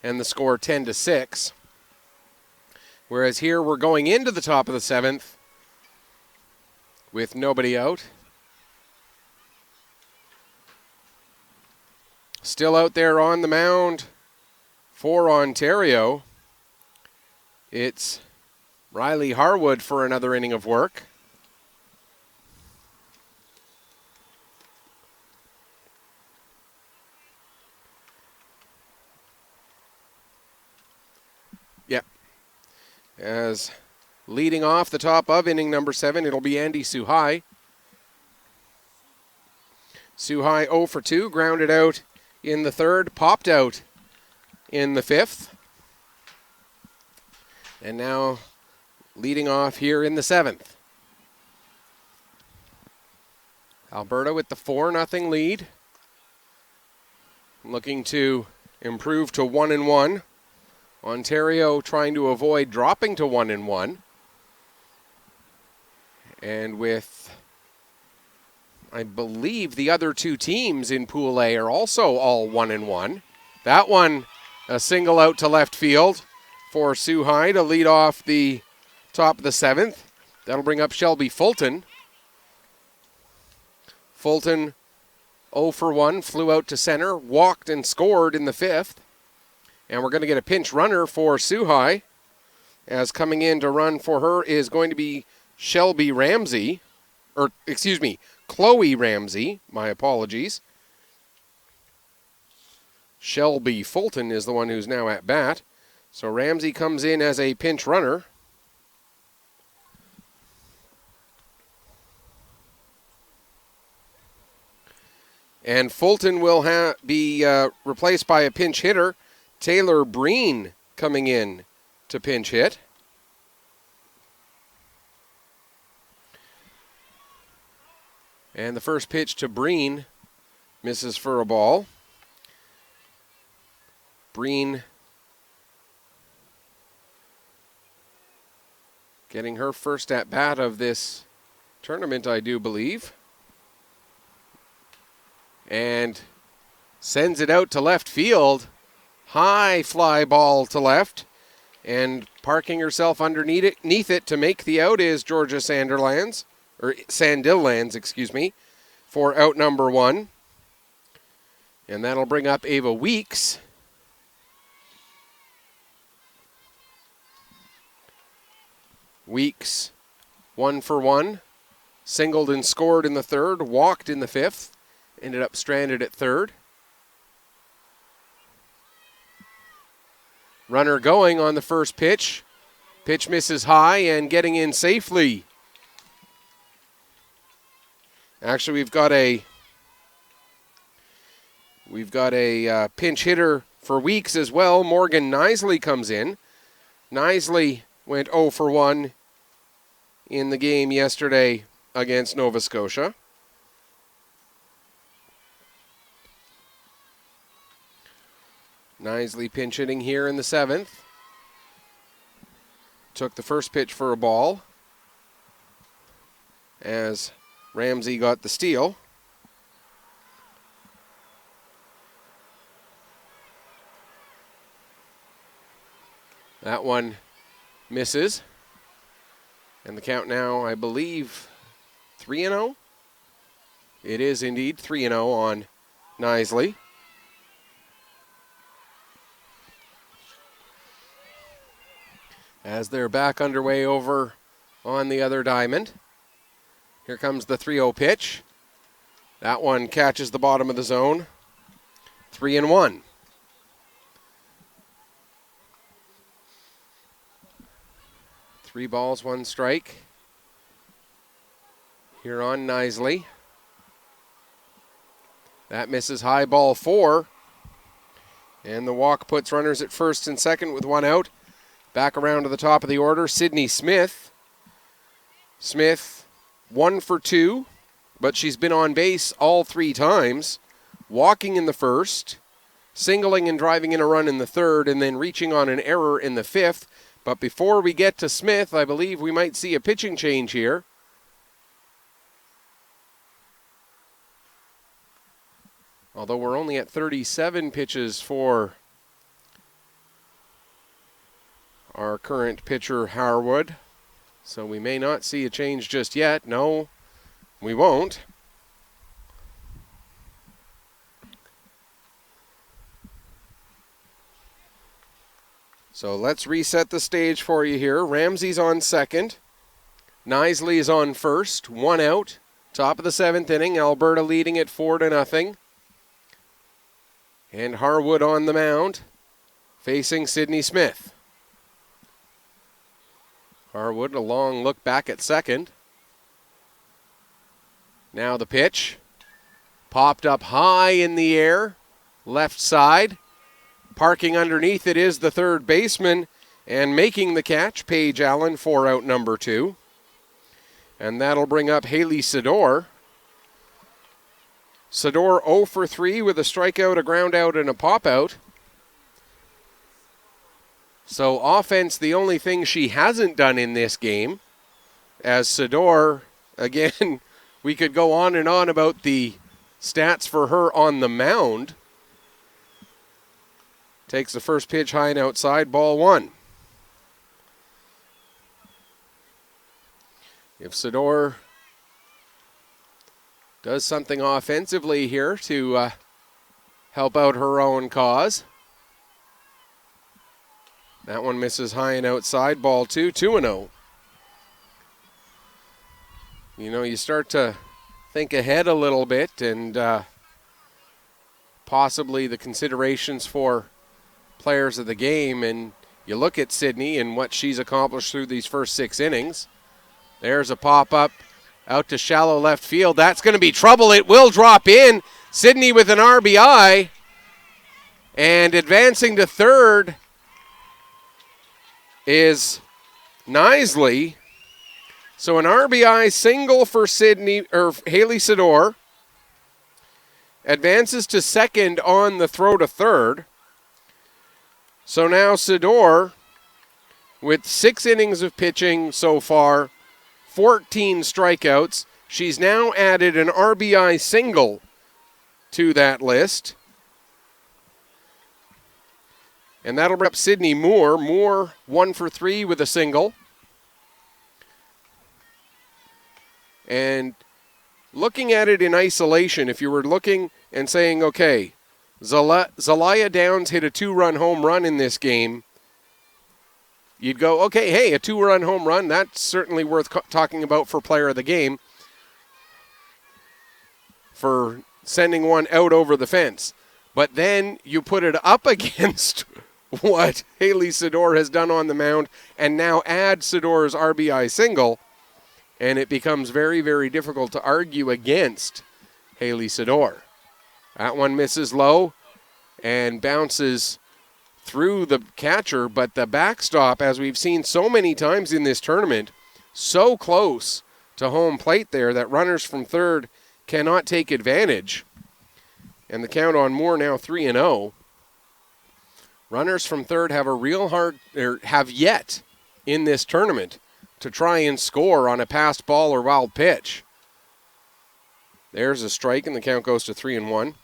and the score 10-6. Whereas here we're going into the top of the 7th with nobody out. Still out there on the mound for Ontario, it's Riley Harwood for another inning of work. Yep. As leading off the top of inning number 7, it'll be Andy Suhai. Suhai 0 for 2, grounded out in the 3rd, popped out in the 5th. And now leading off here in the 7th. Alberta with the 4-0 lead. Looking to improve to 1-1. Ontario trying to avoid dropping to 1-1. And with, I believe, the other 2 teams in Pool A are also all 1-1. That one, a single out to left field for Suhai to lead off the top of the 7th. That'll bring up Shelby Fulton. Fulton 0 for 1, flew out to center, walked and scored in the 5th. And we're going to get a pinch runner for Suhai, as coming in to run for her is going to be Chloe Ramsey, my apologies. Shelby Fulton is the one who's now at bat. So Ramsey comes in as a pinch runner. And Fulton will be replaced by a pinch hitter, Taylor Breen, coming in to pinch hit. And the first pitch to Breen misses for a ball. Breen getting her first at bat of this tournament, I do believe. And sends it out to left field. High fly ball to left. And parking herself underneath it to make the out is Georgia Sandillands, for out number 1. And that'll bring up Ava Weeks. Weeks 1 for 1. Singled and scored in the third, walked in the fifth, ended up stranded at third. Runner going on the first pitch. Pitch misses high and getting in safely. Actually, we've got a pinch hitter for Weeks as well. Morgan Knisley comes in. Knisley went 0 for 1 in the game yesterday against Nova Scotia. Knisley pinch hitting here in the seventh. Took the first pitch for a ball as Ramsey got the steal. That one misses. And the count now, I believe, 3-0. It is indeed 3-0 on Knisley. As they're back underway over on the other diamond. Here comes the 3-0 pitch. That one catches the bottom of the zone. 3-1. Three balls, one strike. Here on Knisley. That misses high, ball 4. And the walk puts runners at first and second with one out. Back around to the top of the order, Sydney Smith. Smith, 1 for 2, but she's been on base all 3 times. Walking in the first, singling and driving in a run in the third, and then reaching on an error in the fifth. But before we get to Smith, I believe we might see a pitching change here. Although we're only at 37 pitches for our current pitcher, Harwood. So we may not see a change just yet. No, we won't. So let's reset the stage for you here. Ramsey's on second. Knisley is on first. One out. Top of the 7th inning. Alberta leading it 4-0. And Harwood on the mound, facing Sydney Smith. Harwood, a long look back at second. Now the pitch. Popped up high in the air, left side. Parking underneath it is the third baseman, and making the catch, Paige Allen, for out number 2. And that'll bring up Haley Sador. Sador 0 for 3 with a strikeout, a ground out, and a pop out. So offense, the only thing she hasn't done in this game, as Sador, again, we could go on and on about the stats for her on the mound. Takes the first pitch high and outside, ball 1. If Sador does something offensively here to help out her own cause. That one misses high and outside, ball 2, 2-0. You know, you start to think ahead a little bit and possibly the considerations for players of the game, and you look at Sydney and what she's accomplished through these first 6 innings. There's a pop-up out to shallow left field. That's going to be trouble. It will drop in. Sydney with an RBI. And advancing to third is Knisley. So an RBI single for Sydney, or Haley Sador. Advances to second on the throw to third. So now Sador, with 6 innings of pitching so far, 14 strikeouts. She's now added an RBI single to that list. And that'll bring up Sydney Moore. Moore 1 for 3 with a single. And looking at it in isolation, if you were looking and saying, okay, Zelaya Downs hit a 2-run home run in this game. you'd go, okay, hey, a 2-run home run, that's certainly worth talking about for player of the game for sending one out over the fence. But then you put it up against what Haley Sador has done on the mound and now add Sador's RBI single, and it becomes very, very difficult to argue against Haley Sador. That one misses low and bounces through the catcher, but the backstop, as we've seen so many times in this tournament, so close to home plate there that runners from third cannot take advantage. And the count on Moore now 3-0. Runners from third have have yet in this tournament to try and score on a passed ball or wild pitch. There's a strike, and the count goes to 3-1.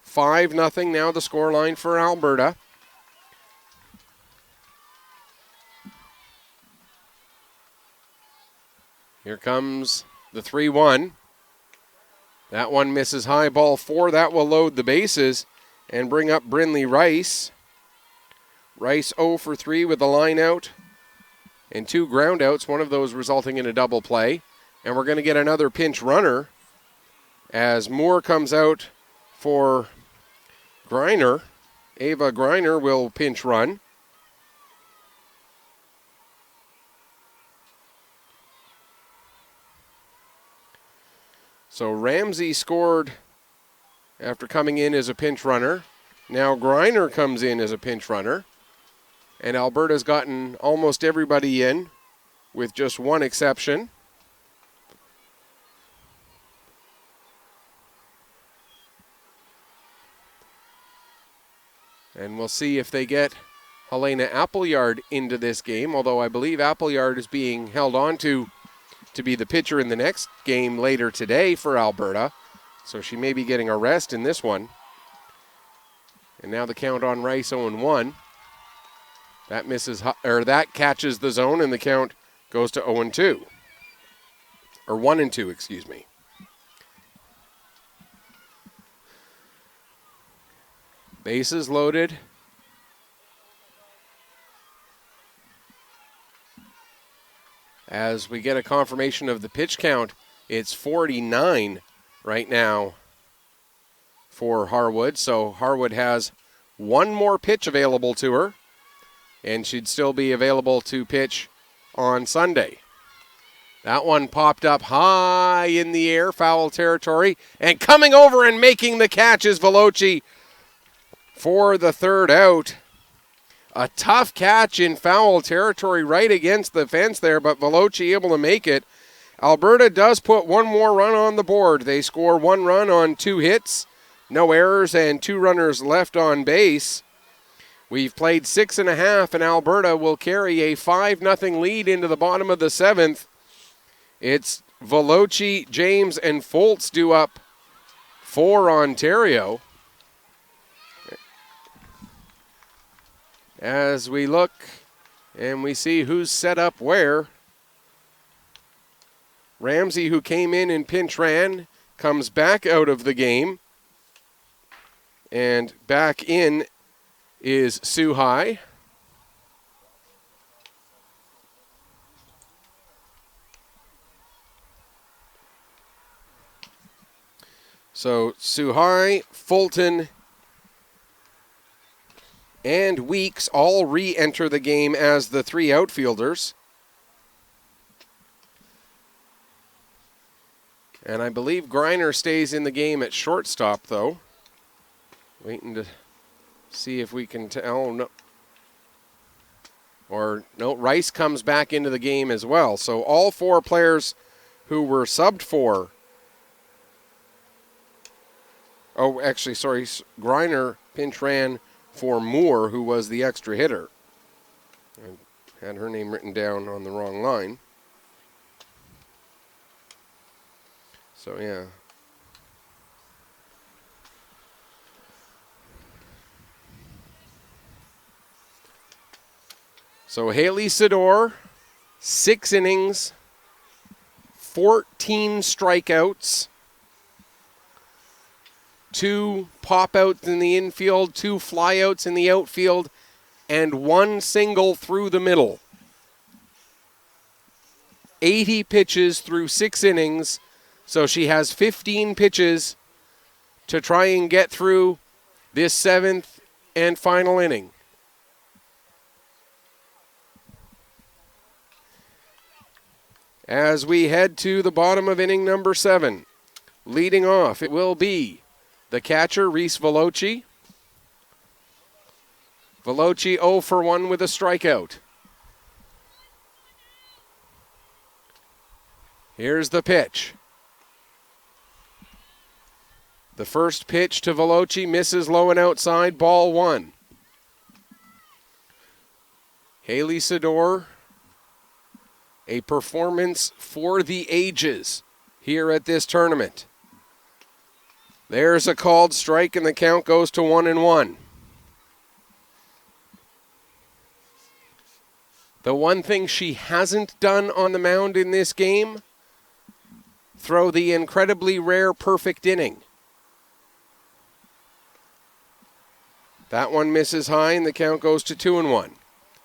5-0 now the scoreline for Alberta. Here comes the 3-1. That one misses high, ball 4. That will load the bases and bring up Brinley Rice. Rice 0 for 3 with a line out and 2 ground outs, one of those resulting in a double play. And we're going to get another pinch runner as Moore comes out for Griner. Ava Griner will pinch run. So Ramsey scored after coming in as a pinch runner. Now Griner comes in as a pinch runner. And Alberta's gotten almost everybody in with just one exception. And we'll see if they get Helena Appleyard into this game, although I believe Appleyard is being held on to be the pitcher in the next game later today for Alberta. So she may be getting a rest in this one. And now the count on Rice 0-1. That catches the zone, and the count goes to 0-2. Or 1-2, excuse me. Bases loaded. As we get a confirmation of the pitch count, it's 49 right now for Harwood. So Harwood has one more pitch available to her, and she'd still be available to pitch on Sunday. That one popped up high in the air, foul territory, and coming over and making the catch is Veloci for the third out. A tough catch in foul territory right against the fence there, but Veloci able to make it. Alberta does put one more run on the board. They score 1 run on 2 hits, no errors, and 2 runners left on base. We've played 6.5, and Alberta will carry a 5-0 lead into the bottom of the 7th. It's Veloci, James, and Foltz due up for Ontario. As we look and we see who's set up where, Ramsey, who came in and pinch ran, comes back out of the game. And back in is Suhai. So Suhai, Fulton, and Weeks all re-enter the game as the 3 outfielders. And I believe Griner stays in the game at shortstop, though. Waiting to see if we can tell. No. Or, no, Rice comes back into the game as well. So all 4 players who were subbed for. Oh, actually, sorry. Griner pinch ran for Moore, who was the extra hitter. I had her name written down on the wrong line. So, yeah. So, Haley Sador, 6 innings, 14 strikeouts, 2 pop-outs in the infield, 2 flyouts in the outfield, and one single through the middle. 80 pitches through 6 innings, so she has 15 pitches to try and get through this 7th and final inning. As we head to the bottom of inning number 7, leading off, it will be the catcher, Reese Veloci. Veloci 0 for 1 with a strikeout. Here's the pitch. The first pitch to Veloci misses low and outside, ball 1. Haley Sador, a performance for the ages here at this tournament. There's a called strike and the count goes to 1-1. The one thing she hasn't done on the mound in this game, throw the incredibly rare perfect inning. That one misses high and the count goes to 2-1.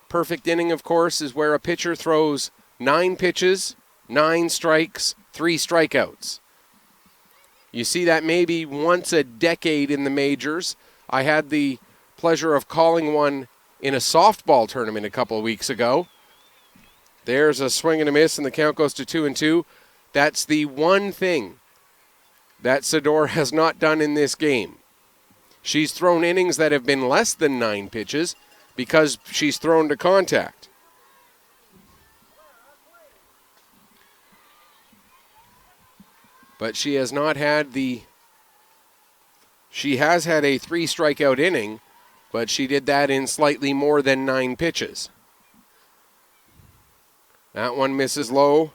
Perfect inning, of course, is where a pitcher throws 9 pitches, 9 strikes, 3 strikeouts. You see that maybe once a decade in the majors. I had the pleasure of calling one in a softball tournament a couple of weeks ago. There's a swing and a miss, and the count goes to 2-2. That's the one thing that Sador has not done in this game. She's thrown innings that have been less than 9 pitches because she's thrown to contact. But she has not had she has had a 3 strikeout inning, but she did that in slightly more than 9 pitches. That one misses low,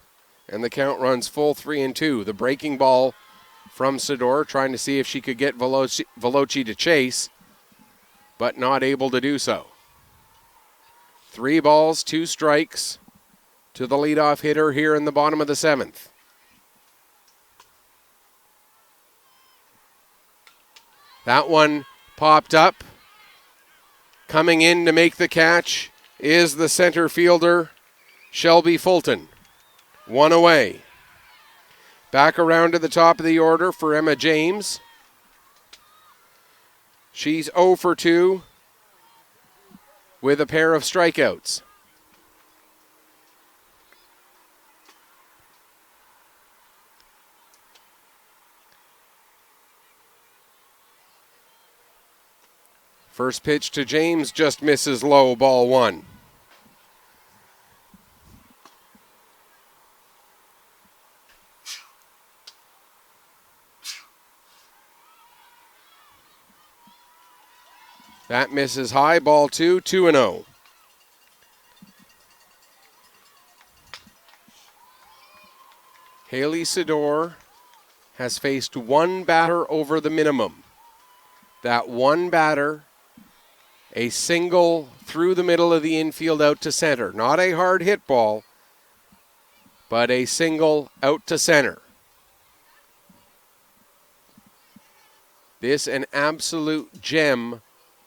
and the count runs full 3-2. The breaking ball from Sador, trying to see if she could get Veloci to chase, but not able to do so. 3 balls, 2 strikes to the leadoff hitter here in the bottom of the 7th. That one popped up. Coming in to make the catch is the center fielder, Shelby Fulton. 1 away. Back around to the top of the order for Emma James. She's 0 for 2 with a pair of strikeouts. First pitch to James just misses low, ball 1. That misses high, ball 2, 2-0. Haley Sador has faced 1 batter over the minimum. That 1 batter, a single through the middle of the infield out to center. Not a hard hit ball, but a single out to center. This an absolute gem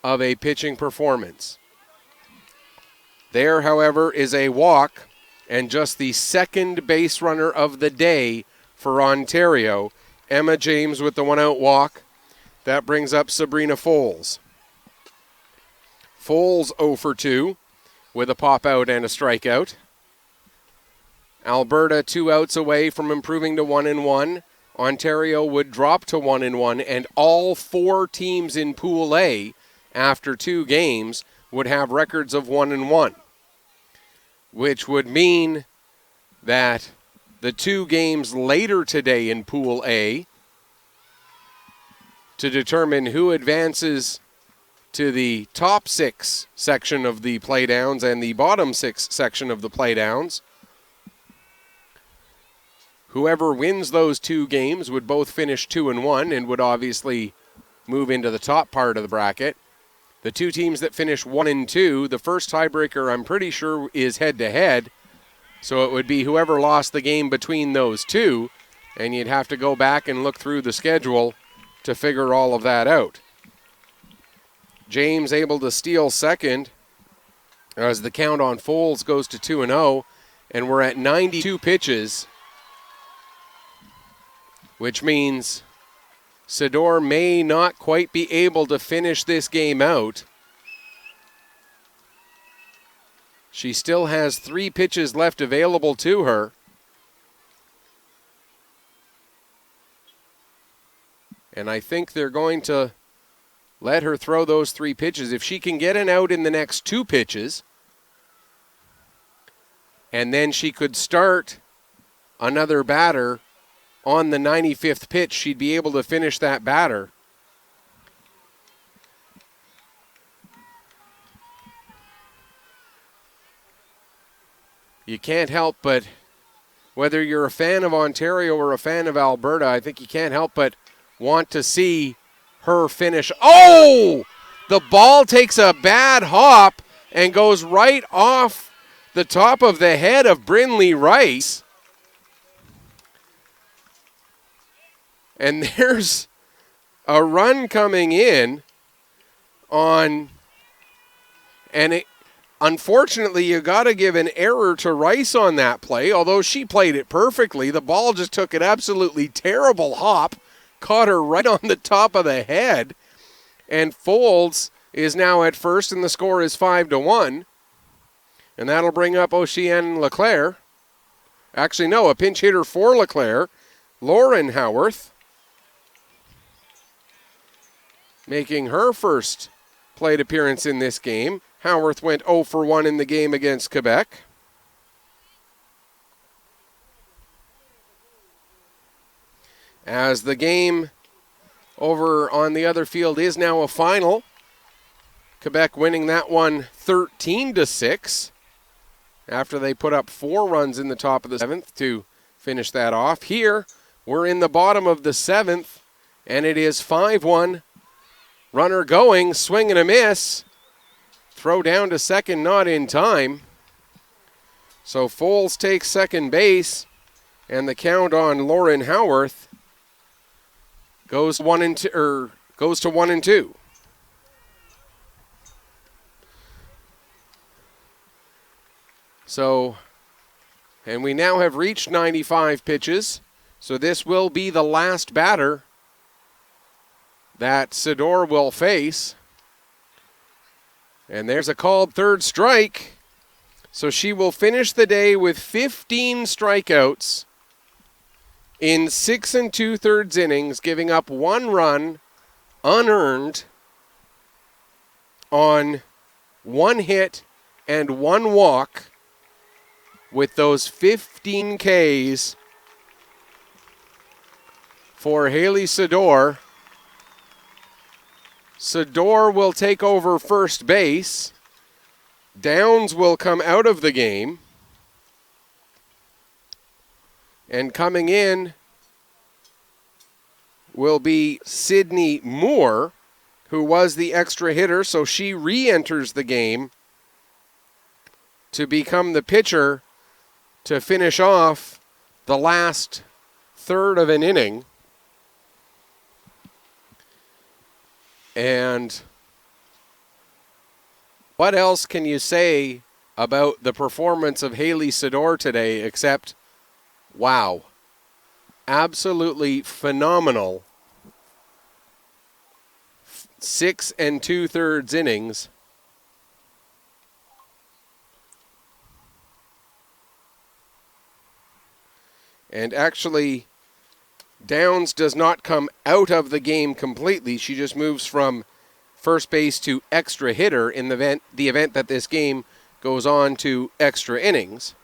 of a pitching performance. There, however, is a walk and just the second base runner of the day for Ontario. Emma James with the 1-out walk. That brings up Sabrina Foles. Foles 0 for 2 with a pop out and a strikeout. Alberta 2 outs away from improving to 1-1. Ontario would drop to 1-1, and all 4 teams in Pool A after 2 games would have records of 1-1, which would mean that the 2 games later today in Pool A to determine who advances to the top 6 section of the playdowns and the bottom 6 section of the playdowns. Whoever wins those 2 games would both finish 2-1 and would obviously move into the top part of the bracket. The 2 teams that finish 1 and 2, the first tiebreaker I'm pretty sure is head-to-head, so it would be whoever lost the game between those 2, and you'd have to go back and look through the schedule to figure all of that out. James able to steal second as the count on Foles goes to 2-0, and we're at 92 pitches, which means Sador may not quite be able to finish this game out. She still has 3 pitches left available to her. And I think they're going to let her throw those 3 pitches. If she can get an out in the next 2 pitches, and then she could start another batter on the 95th pitch, she'd be able to finish that batter. You can't help but, whether you're a fan of Ontario or a fan of Alberta, I think you can't help but want to see her finish. Oh! The ball takes a bad hop and goes right off the top of the head of Brinley Rice. And there's a run coming in on, and it, unfortunately, you got to give an error to Rice on that play, although she played it perfectly. The ball just took an absolutely terrible hop, caught her right on the top of the head, and Foles is now at first, and the score is 5-1. And that'll bring up Oceane Leclerc. Actually, no, a pinch hitter for Leclerc, Lauren Howarth, making her first plate appearance in this game. Howarth went 0 for 1 in the game against Quebec. As the game over on the other field is now a final. Quebec winning that one 13-6 after they put up 4 runs in the top of the 7th to finish that off. Here, we're in the bottom of the 7th, and it is 5-1. Runner going, swing and a miss. Throw down to second, not in time. So Foles takes second base, and the count on Lauren Howarth goes to 1-2. So, and we now have reached 95 pitches. So this will be the last batter that Sador will face. And there's a called third strike. So she will finish the day with 15 strikeouts in 6 2/3 innings, giving up 1 run unearned on 1 hit and 1 walk with those 15 Ks for Haley Sador. Sador will take over first base. Downs will come out of the game. And coming in will be Sydney Moore, who was the extra hitter, so she re-enters the game to become the pitcher to finish off the last third of an inning. And what else can you say about the performance of Haley Sador today except, wow, absolutely phenomenal 6 2/3 innings. And actually, Downs does not come out of the game completely. She just moves from first base to extra hitter in the event that this game goes on to extra innings.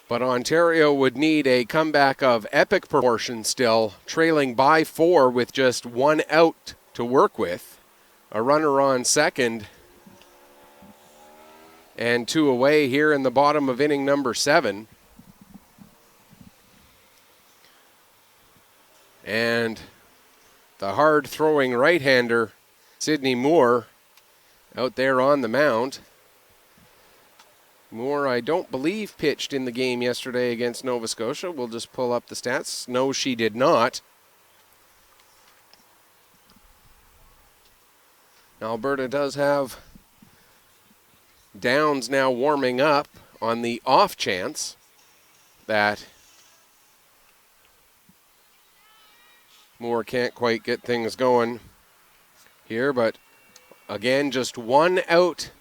But Ontario would need a comeback of epic proportions still, trailing by 4 with just 1 out to work with. A runner on second and 2 away here in the bottom of inning number 7. And the hard-throwing right-hander, Sydney Moore, out there on the mound. Moore, I don't believe, pitched in the game yesterday against Nova Scotia. We'll just pull up the stats. No, she did not. Alberta does have Downs now warming up on the off chance that Moore can't quite get things going here, but again, just one out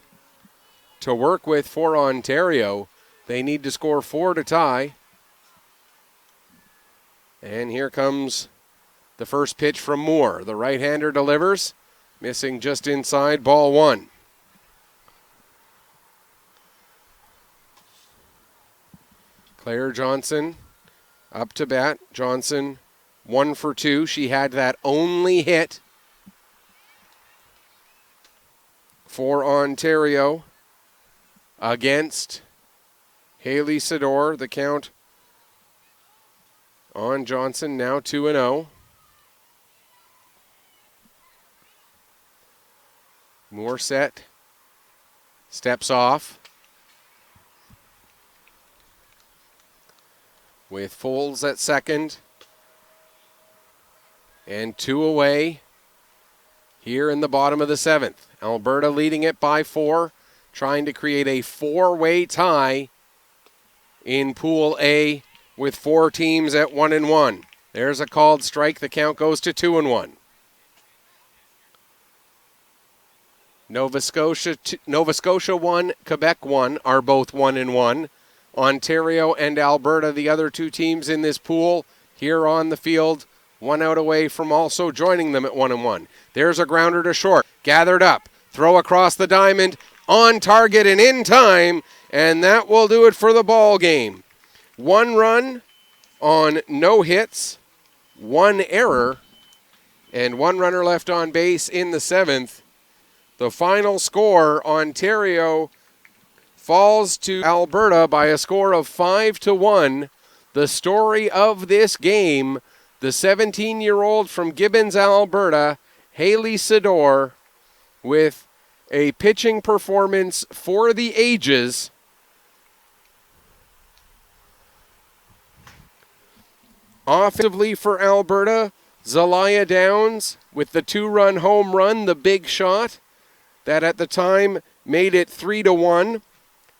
to work with for Ontario. They need to score 4 to tie. And here comes the first pitch from Moore. The right-hander delivers, missing just inside, ball 1. Claire Johnson up to bat. Johnson 1 for 2. She had that only hit for Ontario against Haley Sador. The count on Johnson now 2-0. Moore set. Steps off. With Foles at second. And 2 away here in the bottom of the 7th. Alberta leading it by 4, trying to create a 4-way tie in Pool A with 4 teams at 1-1. There's a called strike. The count goes to 2-1. Nova Scotia 1, Quebec 1 are both 1-1. Ontario and Alberta, the other 2 teams in this pool, here on the field, 1 out away from also joining them at 1-1. There's a grounder to short, gathered up, throw across the diamond, on target and in time, and that will do it for the ball game. 1 run on no hits, 1 error, and 1 runner left on base in the 7th. The final score, Ontario falls to Alberta by a score of 5-1. The story of this game, the 17-year-old from Gibbons, Alberta, Haley Sador, with a pitching performance for the ages. Offensively for Alberta, Zelaya Downs with the 2-run home run, the big shot that at the time made it 3-1.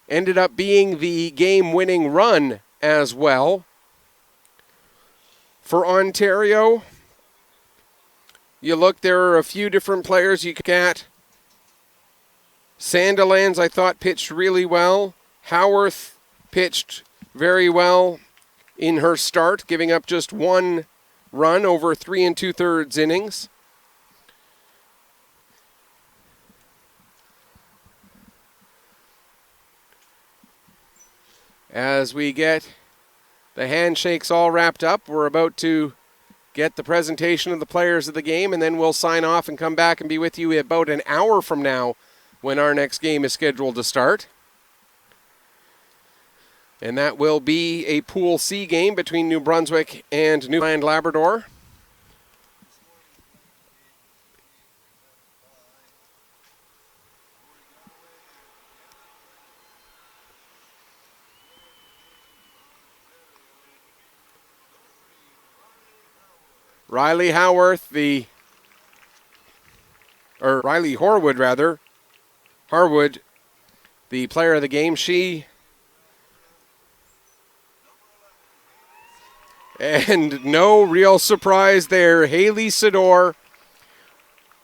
Ended up being the game-winning run as well. For Ontario, you look, there are a few different players you could at. Sandilands, I thought, pitched really well. Howarth pitched very well in her start, giving up just 1 run over 3 2/3 innings. As we get the handshakes all wrapped up, we're about to get the presentation of the players of the game, and then we'll sign off and come back and be with you about an hour from now when our next game is scheduled to start. And that will be a Pool C game between New Brunswick and Newfoundland Labrador. Riley Horwood, the player of the game. And no real surprise there, Haley Sador,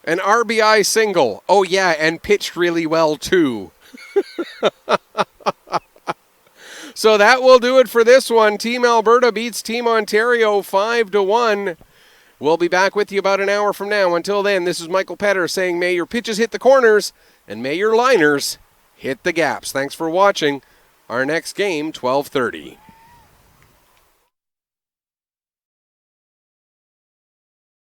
an RBI single. Oh yeah, and pitched really well too. So that will do it for this one. Team Alberta beats Team Ontario 5-1. We'll be back with you about an hour from now. Until then, this is Michael Petter saying may your pitches hit the corners and may your liners hit the gaps. Thanks for watching. Our next game, 12:30.